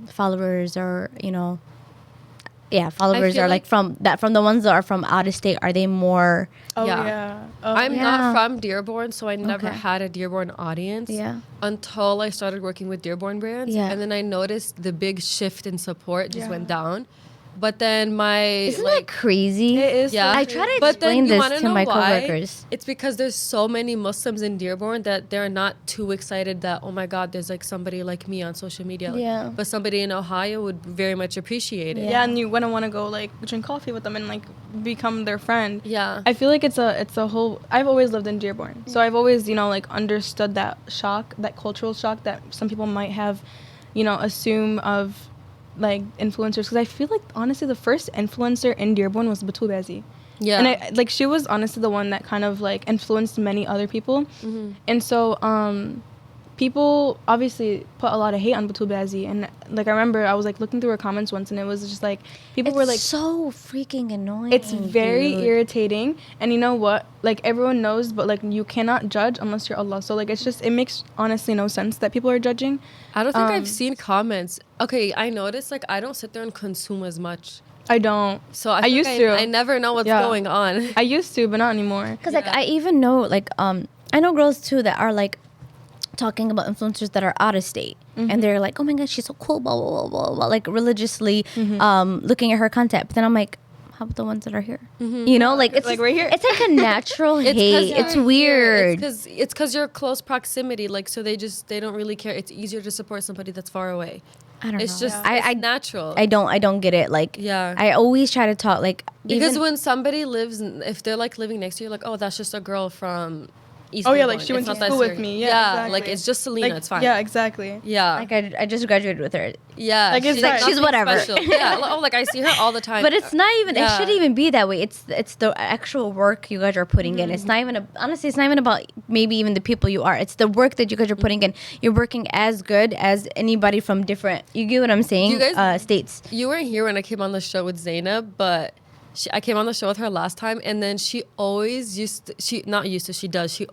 followers or, you know, followers feel are like from the ones that are from out of state, are they more? Oh Yeah. yeah. Oh, I'm Yeah. not from Dearborn, so I never Okay. had a Dearborn audience Yeah. until I started working with Dearborn brands. Yeah. And then I noticed the big shift in support just Yeah. went down. But then Isn't that crazy? It is. Yeah. I try to But then explain you this wanna to know my why? coworkers. It's because there's so many Muslims in Dearborn that they're not too excited that, oh my God, there's like somebody like me on social media. Yeah. But somebody in Ohio would very much appreciate it. Yeah, and you wouldn't want to go like drink coffee with them and like become their friend. Yeah. I feel like it's a whole. I've always lived in Dearborn, so I've always like understood that shock, that cultural shock that some people might have, assume of like influencers. Because I feel like honestly, the first influencer in Dearborn was Batul Bazi. Yeah. And she was honestly the one that kind of like influenced many other people. And so people obviously put a lot of hate on Batul Bazi, and like I remember I was like looking through her comments once, and it was just like people were like, so freaking annoying. it's very dude. irritating. And you know what, like everyone knows, but like you cannot judge unless you're Allah. So like it makes honestly no sense that people are judging. I don't think I've seen comments. Okay, I noticed like I don't sit there and consume as much. I don't. So I feel like used to. I never know what's Yeah. going on. I used to, but not anymore. Because like I even know like I know girls too that are like talking about influencers that are out of state, and they're like, oh my god, she's so cool, blah blah blah blah, blah, like religiously looking at her content. But then I'm like, how about the ones that are here? You know, like it's Like right here. It's like a natural hate. It's weird. It's because you're close proximity. Like so they don't really care. It's easier to support somebody that's far away. I don't It's know. just I it's natural. I don't get it. Like Yeah. I always try to talk like Because even, when somebody lives, if they're like living next to you, like, oh, that's just a girl from East. Oh yeah, Dearborn. like she went It's to not that school with serious. me. Yeah, Yeah, exactly. like it's just Salena. Like, It's fine. Yeah, exactly. Yeah. like I just graduated with her, Yeah. Like, it's she's fine. She's nothing whatever. special. Yeah. Oh, like I see her all the time. but it's not even. It Yeah. shouldn't even be that way. It's the actual work you guys are putting in. It's not even honestly. It's not even about maybe even the people you are. It's the work that you guys are putting in. You're working as good as anybody from different. You get what I'm saying? You guys- States. You weren't here when I came on the show with Zainab, but I came on the show with her last time, and then she always she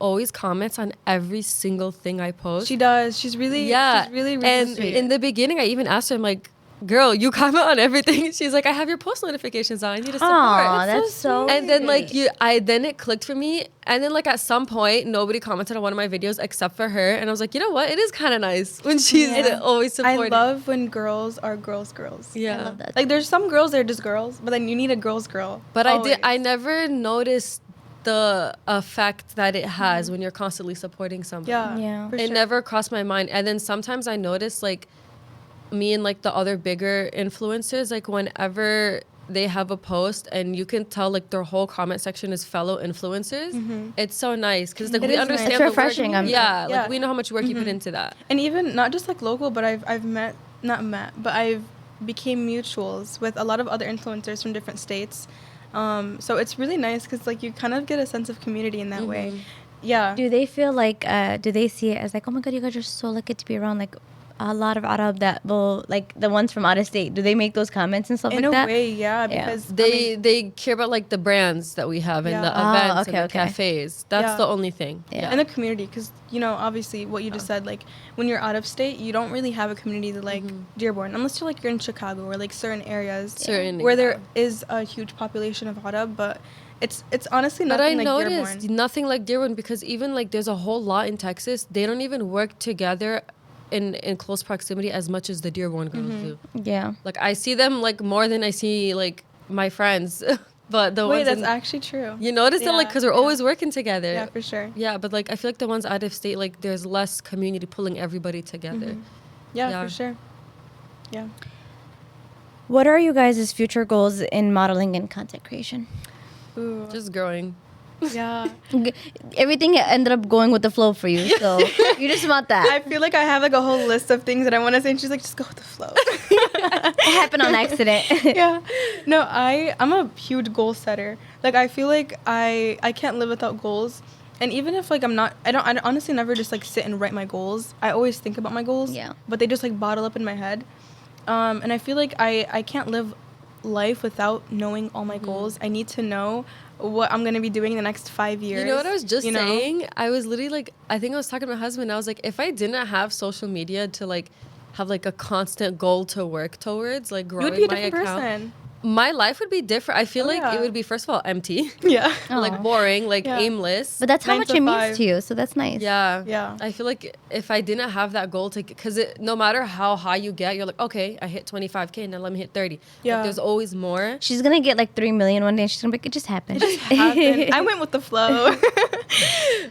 always comments on every single thing I post. She does. She's really She's really and sweet. in the beginning, I even asked her, I'm like, girl, you comment on everything. She's like, I have your post notifications on. I need to support. Aw, that's so And then like then it clicked for me. And then like at some point, nobody commented on one of my videos except for her. And I was like, you know what? It is kind of nice when she's always I supporting. love when girls are girls. Yeah. I love that. Like there's some girls that are just girls, but then you need a girl's girl. But Always. I never noticed the effect that it has when you're constantly supporting somebody. Yeah. For It sure. never crossed my mind. And then sometimes I notice like me and like the other bigger influencers, like whenever they have a post and you can tell like their whole comment section is fellow influencers, it's so nice because like It we is nice. understand It's the refreshing, work. yeah. Like we know how much work you put into that. And even not just like local, but I've not met, but I've became mutuals with a lot of other influencers from different states. So it's really nice because like you kind of get a sense of community in that way. Yeah. Do they feel like, do they see it as like, oh my God, you guys are so lucky to be around like a lot of Arab that will, like the ones from out of state? Do they make those comments and stuff In like that? a way, yeah, because They care about like the brands that we have and Yeah. the Oh, events okay, and the okay. cafes. That's Yeah. the only thing. Yeah. and the community, because you know, obviously what you just said, like when you're out of state, you don't really have a community to like Dearborn, unless you're in Chicago or like certain areas where there is a huge population of Arab, but it's honestly But I nothing like noticed Dearborn. nothing like Dearborn because even like there's a whole lot in Texas. They don't even work together in close proximity as much as the Dearborn girls do. Yeah. Like I see them like more than I see like my friends. But the Wait, ones that's in, actually true. you notice that like because we're Yeah. always working together. Yeah, for sure. Yeah, but like I feel like the ones out of state, like there's less community pulling everybody together. Yeah, Yeah. for sure. Yeah. What are you guys' future goals in modeling and content creation? Ooh. Just growing. Yeah. Everything ended up going with the flow for you, so you just want that. I feel like I have like a whole list of things that I want to say, and she's like, just go with the flow. It happened on accident. Yeah. No, I'm a huge goal setter. Like I feel like I can't live without goals. And even if like I honestly never just like sit and write my goals. I always think about my goals. Yeah. But they just like bottle up in my head. And I feel like I can't live life without knowing all my goals. I need to know what I'm gonna be doing in the next 5 years. You know what I was just you know? saying? I was literally like, I think I was talking to my husband. I was like, if I didn't have social media to like have like a constant goal to work towards, like You growing would be a my different account, person. my life would be different. I feel Oh, like yeah. it would be first of all empty, Yeah. like boring, like Yeah. aimless. But that's how 9 much to it 5. means to you, so that's nice. Yeah. Yeah. I feel like if I didn't have that goal to, because no matter how high you get, you're like, okay, I hit 25K, now let me hit 30. Yeah. Like, there's always more. She's gonna get like 3 million one day, and she's gonna be like, it just happened. Happened. I went with the flow.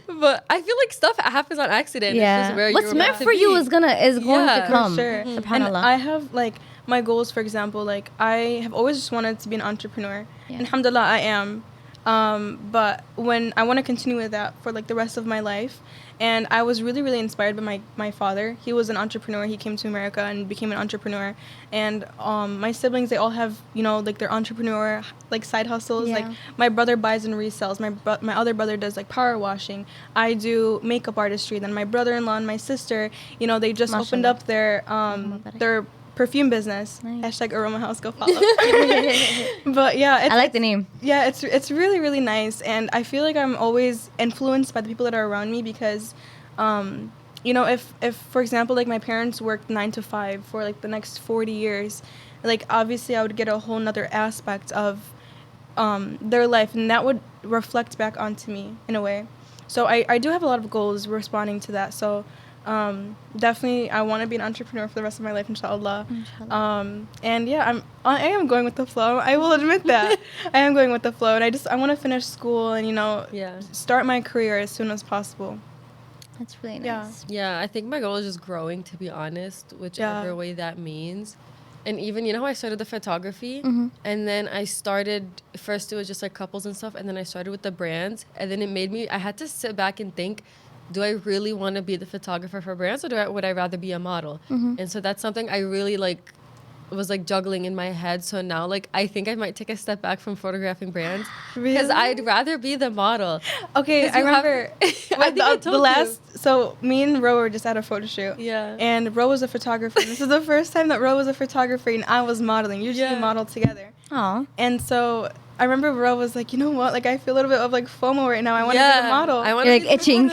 But I feel like stuff happens on accident. It's Yeah. just where What's you're meant to for you be. is going Yeah. to For come. Sure. And Subhanallah. I have like my goals, for example, like I have always just wanted to be an entrepreneur. Yeah. And alhamdulillah, I am. But when I want to continue with that for like the rest of my life, and I was really, really inspired by my father. He was an entrepreneur. He came to America and became an entrepreneur. And my siblings, they all have, you know, like their entrepreneur like side hustles. Yeah. Like my brother buys and resells. My other brother does like power washing. I do makeup artistry. Then my brother-in-law and my sister, you know, they just opened Mashallah. up their perfume business. Nice. # Aroma House, go follow. But yeah, it's, I like the name. yeah, it's really, really nice, and I feel like I'm always influenced by the people that are around me because, you know, if for example, like my parents worked 9 to 5 for like the next 40 years, like obviously I would get a whole nother aspect of their life, and that would reflect back onto me in a way. So I do have a lot of goals responding to that. So definitely I want to be an entrepreneur for the rest of my life, inshallah. And yeah, I am going with the flow. I will admit that. I am going with the flow, and I want to finish school and, you know, Yeah. start my career as soon as possible. That's really Yeah. nice. Yeah, I think my goal is just growing, to be honest, whichever Yeah. way that means. And even, you know how I started the photography? Mm-hmm. And then I started, first it was just like couples and stuff, and then I started with the brands. And then it made me, I had to sit back and think, do I really want to be the photographer for brands, or would I rather be a model? Mm-hmm. And so that's something I really like, was like juggling in my head. So now like I think I might take a step back from photographing brands because Really? I'd rather be the model. Okay, 'Cause I you have remember to- I think I the told you. last. So me and Ro were just at a photo shoot. Yeah. And Ro was a photographer. This is the first time that Ro was a photographer and I was modeling. Usually we Yeah. model together. Aw. And so I remember Ro was like, you know what? Like I feel a little bit of like FOMO right now. I want to be the model. I want You're to like itching.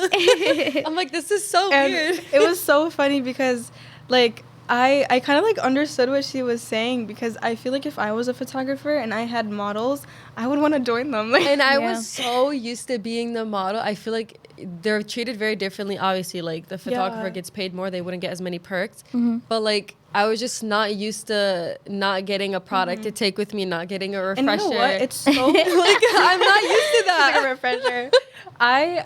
I'm like, this is so And weird. it was so funny because like I kind of like understood what she was saying, because I feel like if I was a photographer and I had models, I would want to join them. Like, And I Yeah. was so used to being the model. I feel like they're treated very differently. Obviously, like the photographer Yeah. gets paid more, they wouldn't get as many perks. Mm-hmm. But like I was just not used to not getting a product to take with me, not getting a refresher. And you know what? It's so like I'm not used to that. like a refresher.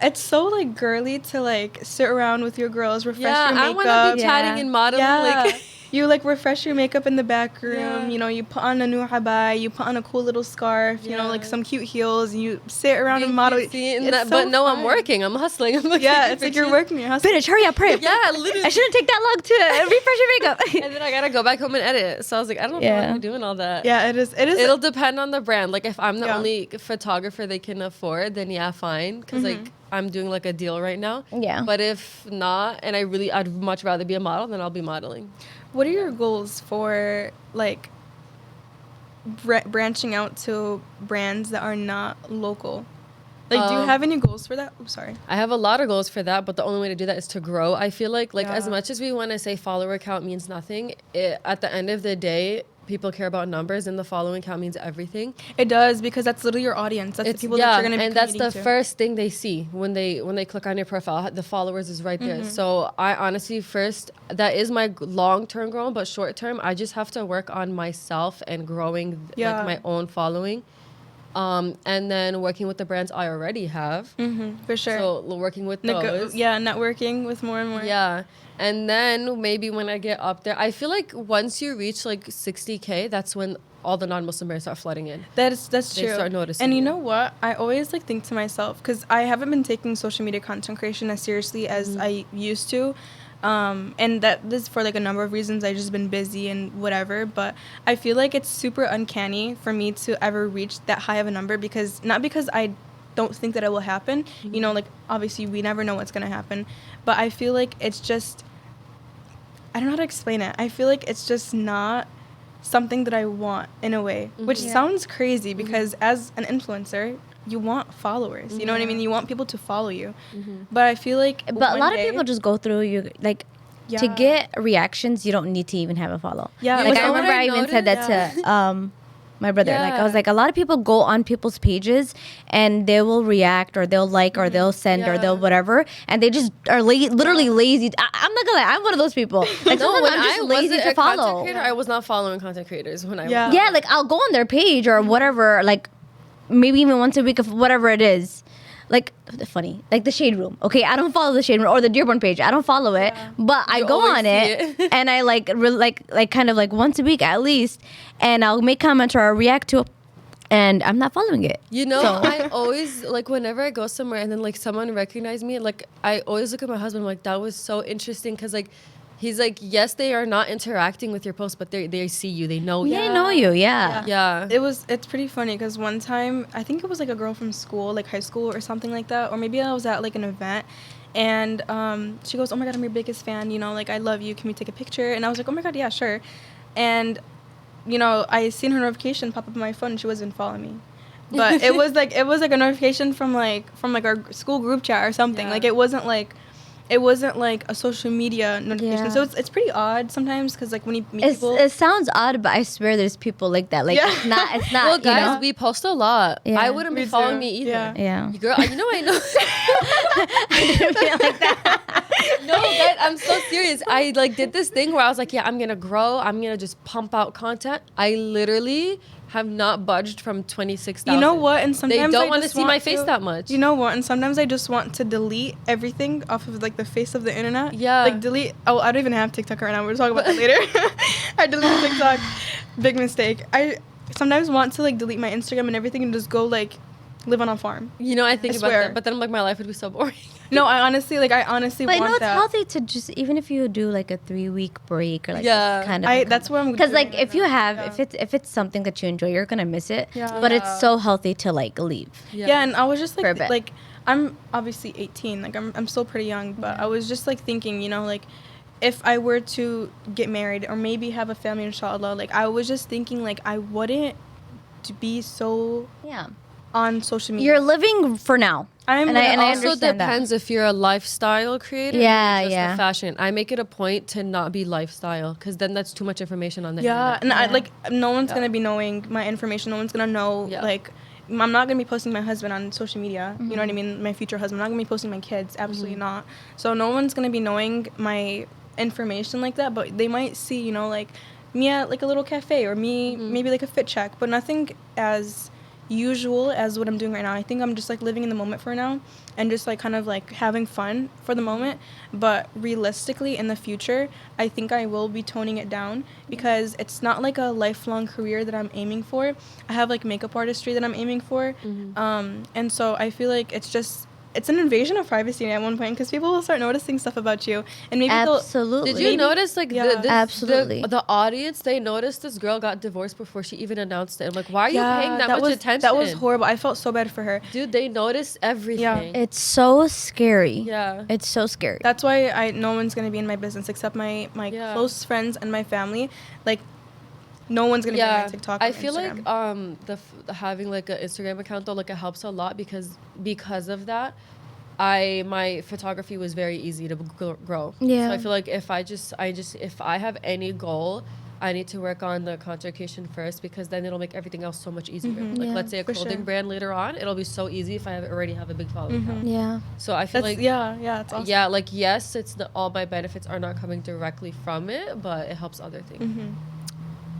It's so like girly to like sit around with your girls, refresh your makeup. I want to be chatting and modeling. Yeah. Like You like refresh your makeup in the back room. Yeah. You know, you put on a new habay, you put on a cool little scarf. You know, like some cute heels. And you sit around and model. But no, I'm working. I'm hustling. I'm like, yeah, it's like you're working. You're hustling. Bitch, hurry up, hurry up. Yeah, literally. I shouldn't take that long to refresh your makeup. And then I gotta go back home and edit. So I was like, I don't know if I'm doing all that. Yeah, it is. It'll depend on the brand. Like if I'm the only photographer they can afford, then yeah, fine. Because like I'm doing like a deal right now. Yeah. But if not, and I'd much rather be a model, then I'll be modeling. What are your goals for like branching out to brands that are not local? Like, do you have any goals for that? I'm sorry. I have a lot of goals for that, but the only way to do that is to grow. I feel like as much as we want to say follower count means nothing, at the end of the day, people care about numbers, and the following count means everything. It does, because that's literally your audience. That's the people that you're going to be and that's the to. first thing they see when they click on your profile. The followers is right there. So I honestly, first, that is my long-term goal, but short-term, I just have to work on myself and growing like my own following. And then working with the brands I already have. For sure. So working with those. Networking with more and more. Yeah. And then maybe when I get up there, I feel like once you reach like 60K, that's when all the non-Muslim brands start flooding in. That's They true. start noticing. And you know what? I always like think to myself, because I haven't been taking social media content creation as seriously as I used to. And that this is for like a number of reasons. I've just been busy and whatever, but I feel like it's super uncanny for me to ever reach that high of a number, not because I don't think that it will happen. You know, like obviously we never know what's going to happen, but I feel like it's just, I don't know how to explain it. I feel like it's just not something that I want in a way, which sounds crazy because as an influencer, you want followers. You know what I mean? You want people to follow you. But I feel like But a lot of people just go through you like to get reactions. You don't need to even have a follow. Yeah, like but I remember I even said that to my brother. Like I was like, a lot of people go on people's pages and they will react or they'll like or they'll send or they'll whatever, and they just are literally lazy. I'm not gonna lie, I'm one of those people. Like No, when I'm just I lazy wasn't to a follow. content creator, I was not following content creators when I was. Yeah, like I'll go on their page or whatever, like maybe even once a week of whatever it is. Like funny, like the Shade Room. Okay, I don't follow the Shade Room or the Dearborn page. I don't follow it, but I go on it and I like kind of like once a week at least, and I'll make comments or I'll react to it, and I'm not following it. You know, I always like whenever I go somewhere and then like someone recognize me, like I always look at my husband like that was so interesting because like. He's like, yes, they are not interacting with your post, but they see you, they know you. They know you, yeah. It's pretty funny because one time, I think it was like a girl from school, like high school or something like that, or maybe I was at like an event, and she goes, oh my God, I'm your biggest fan, you know, like I love you, can we take a picture? And I was like, oh my God, yeah, sure. And, you know, I seen her notification pop up on my phone and she wasn't following me. But it was like a notification from our school group chat or something. Like it wasn't like a social media notification. So it's pretty odd sometimes because like when you meet people. It sounds odd, but I swear there's people like that. Like it's not. Well, guys, you know? we post a lot. Yeah. I wouldn't be following me either. Yeah. Girl, you know I know. I didn't feel like that. No, guys, I'm so serious. I like did this thing where I was like, yeah, I'm gonna grow. I'm gonna just pump out content. I literally have not budged from 26,000. You know what? And sometimes they don't I want to just see my face that much. You know what? And sometimes I just want to delete everything off of like the face of the internet. Yeah. Like delete. Oh, I don't even have TikTok right now. We're talking about that later. I deleted TikTok. Big mistake. I sometimes want to like delete my Instagram and everything and just go like live on a farm. You know, I think about that, but then I'm like, my life would be so boring. No, I honestly But want it's that. healthy to just, even if you do like a 3-week break or like Yeah. this kind of. That's what I'm. Because like doing if you right now. have if it's something that you enjoy, you're gonna miss it. Yeah. But it's so healthy to like leave. Yeah, and I was just For a like, bit. like I'm obviously 18, like I'm still pretty young, but I was just like thinking, you know, like if I were to get married or maybe have a family, inshallah, like I was just thinking like I wouldn't to be so on social media. You're living for now. I also understand depends if you're a lifestyle creator Yeah, or just yeah. a fashion. I make it a point to not be lifestyle because then that's too much information on the internet. And I like no one's gonna be knowing my information. No one's gonna know like I'm not gonna be posting my husband on social media. You know what I mean? My future husband. I'm not gonna be posting my kids. Absolutely not. So no one's gonna be knowing my information like that, but they might see, you know, like me at like a little cafe, or me maybe like a fit check, but nothing as usual as what I'm doing right now. I think I'm just like living in the moment for now, and just like kind of like having fun for the moment. But realistically, in the future, I think I will be toning it down, because it's not like a lifelong career that I'm aiming for. I have like makeup artistry that I'm aiming for, and so I feel like it's an invasion of privacy at one point, because people will start noticing stuff about you, and maybe Absolutely. Did you notice, like, Absolutely. the audience, they noticed this girl got divorced before she even announced it. I'm like, why are you paying that much attention? That was horrible. I felt so bad for her. Dude, they noticed everything. It's so scary. Yeah. It's so scary. That's why no one's gonna be in my business except my close friends and my family. Like, no one's gonna be on my TikTok. I feel Instagram. like having like an Instagram account though, like, it helps a lot, because of that, my photography was very easy to grow. Yeah. So I feel like if I have any goal, I need to work on the content creation first, because then it'll make everything else so much easier. Like, Yeah, let's say a clothing brand later on, it'll be so easy if I already have a big following account. Yeah. So I feel That's, like it's awesome. yeah, like, yes, all my benefits are not coming directly from it, but it helps other things.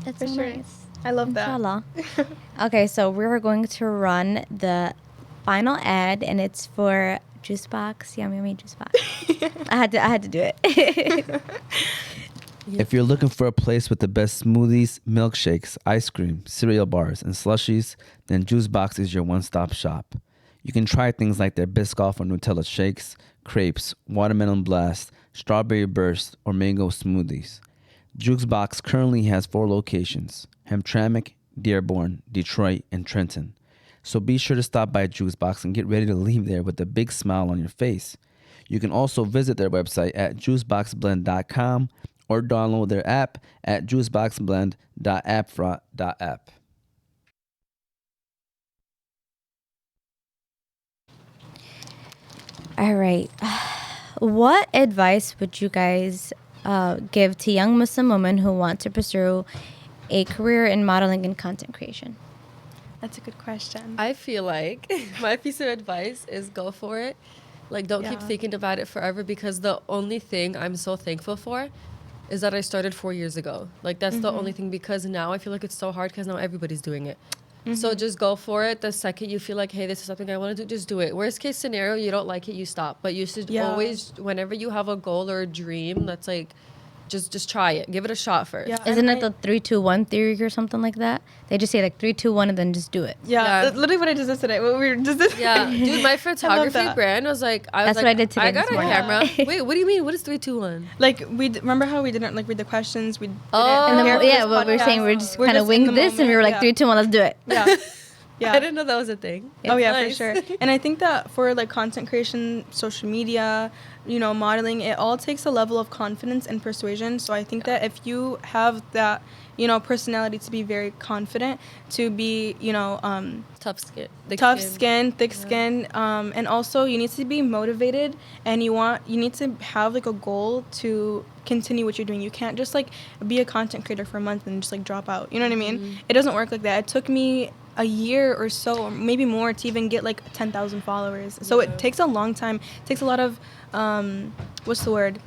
That's For so sure. nice. I love that. Inshallah. Okay, so we're going to run the final ad, and it's for Juice Box. Yummy Juice Box. I had to do it. If you're looking for a place with the best smoothies, milkshakes, ice cream, cereal bars, and slushies, then Juice Box is your one-stop shop. You can try things like their Biscoff or Nutella shakes, crepes, watermelon blast, strawberry burst, or mango smoothies. Juice Box currently has 4 locations: Hamtramck, Dearborn, Detroit, and Trenton. So be sure to stop by Juice Box and get ready to leave there with a big smile on your face. You can also visit their website at juiceboxblend.com or download their app at juiceboxblend.appfront.app. All right. What advice would you guys give to young Muslim women who want to pursue a career in modeling and content creation? That's a good question. I feel like my piece of advice is go for it. Like, don't keep thinking about it forever, because the only thing I'm so thankful for is that I started 4 years ago. Like, that's the only thing, because now I feel like it's so hard, because now everybody's doing it. So just go for it. The second you feel like, hey, this is something I want to do, just do it. Worst case scenario, you don't like it, you stop. But you should always, whenever you have a goal or a dream, that's like, just try it. Give it a shot first. Yeah. Isn't it the 3-2-1 theory or something like that? They just say like 3-2-1 and then just do it. Yeah. That's literally what I just did today. What we were just Dude, my photography brand was like, That's what I did today. I got a camera. Wait, what do you mean? What is 3-2-1? Like, remember how we didn't like read the questions? We didn't And then, prepare for what this we're saying, podcast. we're just We're kind of just in winged the this, and we were like moment, 3-2-1, let's do it. Yeah. Yeah. I didn't know that was a thing. Oh yeah, Nice. for sure. And I think that for like content creation, social media, modeling, it all takes a level of confidence and persuasion. So I think that if you have that, personality to be very confident, to be, Tough skin. thick skin, and also you need to be motivated, and you need to have like a goal to continue what you're doing. You can't just like be a content creator for a month and just like drop out. You know what I mean? It doesn't work like that. It took me a year or so, or maybe more, to even get like 10,000 followers. So it takes a long time. It takes a lot of what's the word?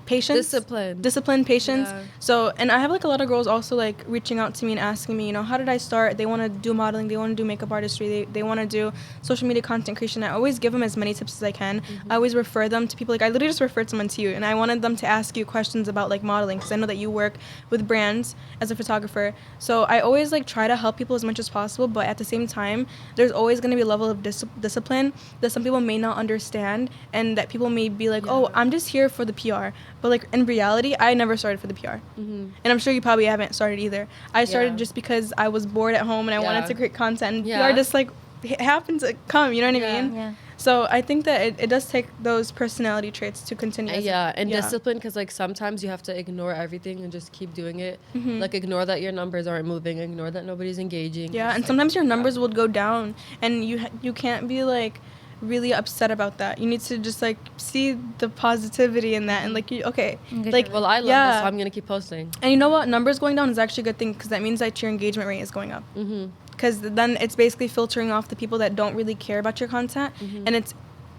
Patience. Discipline, patience. Yeah. So, and I have like a lot of girls also like reaching out to me and asking me, how did I start? They want to do modeling, they want to do makeup artistry, they want to do social media content creation. I always give them as many tips as I can. I always refer them to people. Like, I literally just referred someone to you, and I wanted them to ask you questions about like modeling, because I know that you work with brands as a photographer. So I always like try to help people as much as possible, but at the same time, there's always going to be a level of discipline that some people may not understand, and that people may be like, oh, I'm just here for the PR. But like in reality, I never started for the PR. And I'm sure you probably haven't started either. I started just because I was bored at home and I wanted to create content. And PR just like happened to come, you know what I mean? Yeah. So I think that it does take those personality traits to continue. And discipline, because like sometimes you have to ignore everything and just keep doing it. Like, ignore that your numbers aren't moving, ignore that nobody's engaging. Yeah, and sometimes your numbers will go down, and you can't be like really upset about that. You need to just like see the positivity in that, and like Well, I love this, so I'm gonna keep posting. And you know what, numbers going down is actually a good thing, because that means that your engagement rate is going up, because then it's basically filtering off the people that don't really care about your content, and it's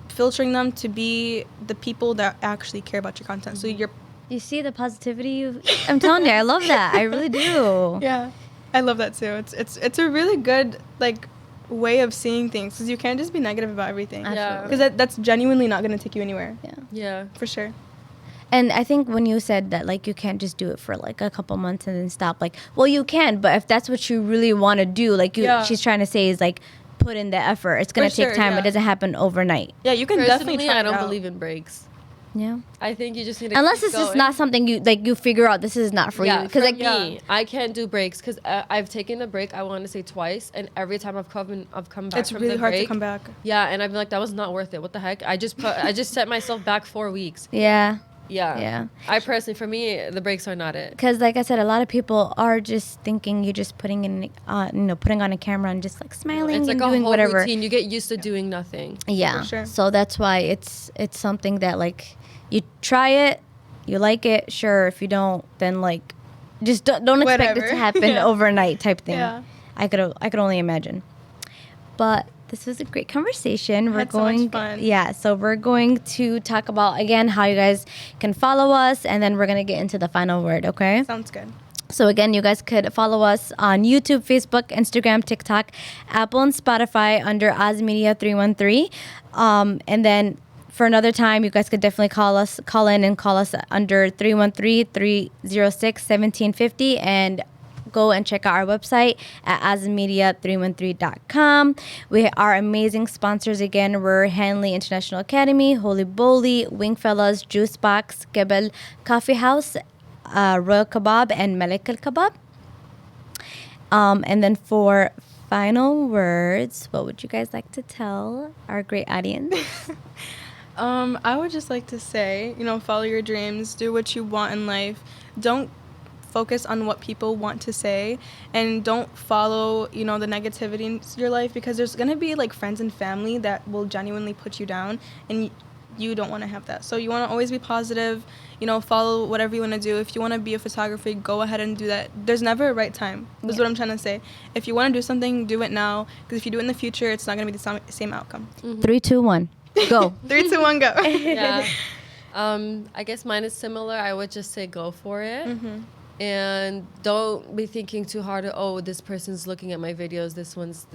filtering them to be the people that actually care about your content. So your You see the positivity? I'm telling you, I love that. I really do. Yeah, I love that too. It's a really good like way of seeing things because you can't just be negative about everything. Yeah. Because that's genuinely not going to take you anywhere. Yeah. Yeah. For sure. And I think when you said that, like, you can't just do it for like a couple months and then stop, like, well, you can, but if that's what you really want to do, like, she's trying to say is like, put in the effort. It's gonna take time. It doesn't happen overnight. Yeah, you can definitely try I don't believe in breaks. Yeah. I think you just need to unless it's just not something you figure out this is not for you. Because like me, I can't do breaks because I've taken a break. I want to say twice, and every time I've come back. It's really hard to come back. Yeah, and I've been like, that was not worth it. What the heck? I just set myself back 4 weeks. Yeah. Yeah. Yeah. I personally, for me, the breaks are not it. Because like I said, a lot of people are just thinking you're just putting on a camera and just like smiling it's like and a doing whole whatever. routine. You get used to doing nothing. Yeah. For sure. So that's why it's something that like you try it, you like it, sure. If you don't, then like just don't expect it to happen overnight type thing. Yeah. I could only imagine. But this was a great conversation. We're going so much fun. Yeah, so we're going to talk about again how you guys can follow us, and then we're gonna get into the final word. Okay? Sounds good. So again, you guys could follow us on YouTube, Facebook, Instagram, TikTok, Apple, and Spotify under ozmedia 313. And then for another time, you guys could definitely call us under 313-306-1750 and go and check out our website at ozmedia313.com. We are amazing sponsors again. We're Hanley International Academy, Holy Bowly, Wingfellas, Juice Box, Jabal Coffee House, Royal Kabob, and Malek Al-Kabob. And then for final words, what would you guys like to tell our great audience? I would just like to say, follow your dreams, do what you want in life. Don't focus on what people want to say, and don't follow, the negativity in your life, because there's going to be like friends and family that will genuinely put you down, and you don't want to have that. So you want to always be positive, follow whatever you want to do. If you want to be a photographer, go ahead and do that. There's never a right time. That's what I'm trying to say. If you want to do something, do it now, because if you do it in the future, it's not going to be the same outcome. 3, 2, 1, go. 3, 2, 1, go. Yeah. I guess mine is similar. I would just say go for it. Mm-hmm. And don't be thinking too hard, this person's looking at my videos, this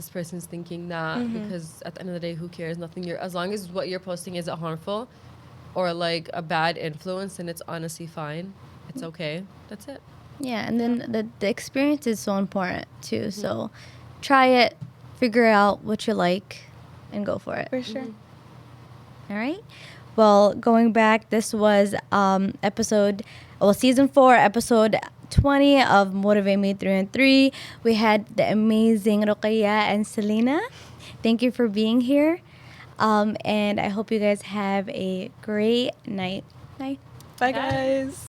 person's thinking that, because at the end of the day, who cares? As long as what you're posting isn't harmful or like a bad influence, then it's honestly fine. It's okay. That's it. Yeah, and then the experience is so important too. Mm-hmm. So try it, figure out what you like, and go for it. For sure. All right. Well, going back, this was season 4, episode 20 of Motivate Me 313. We had the amazing Roqaiah and Salena. Thank you for being here. And I hope you guys have a great night. Bye. Bye, guys.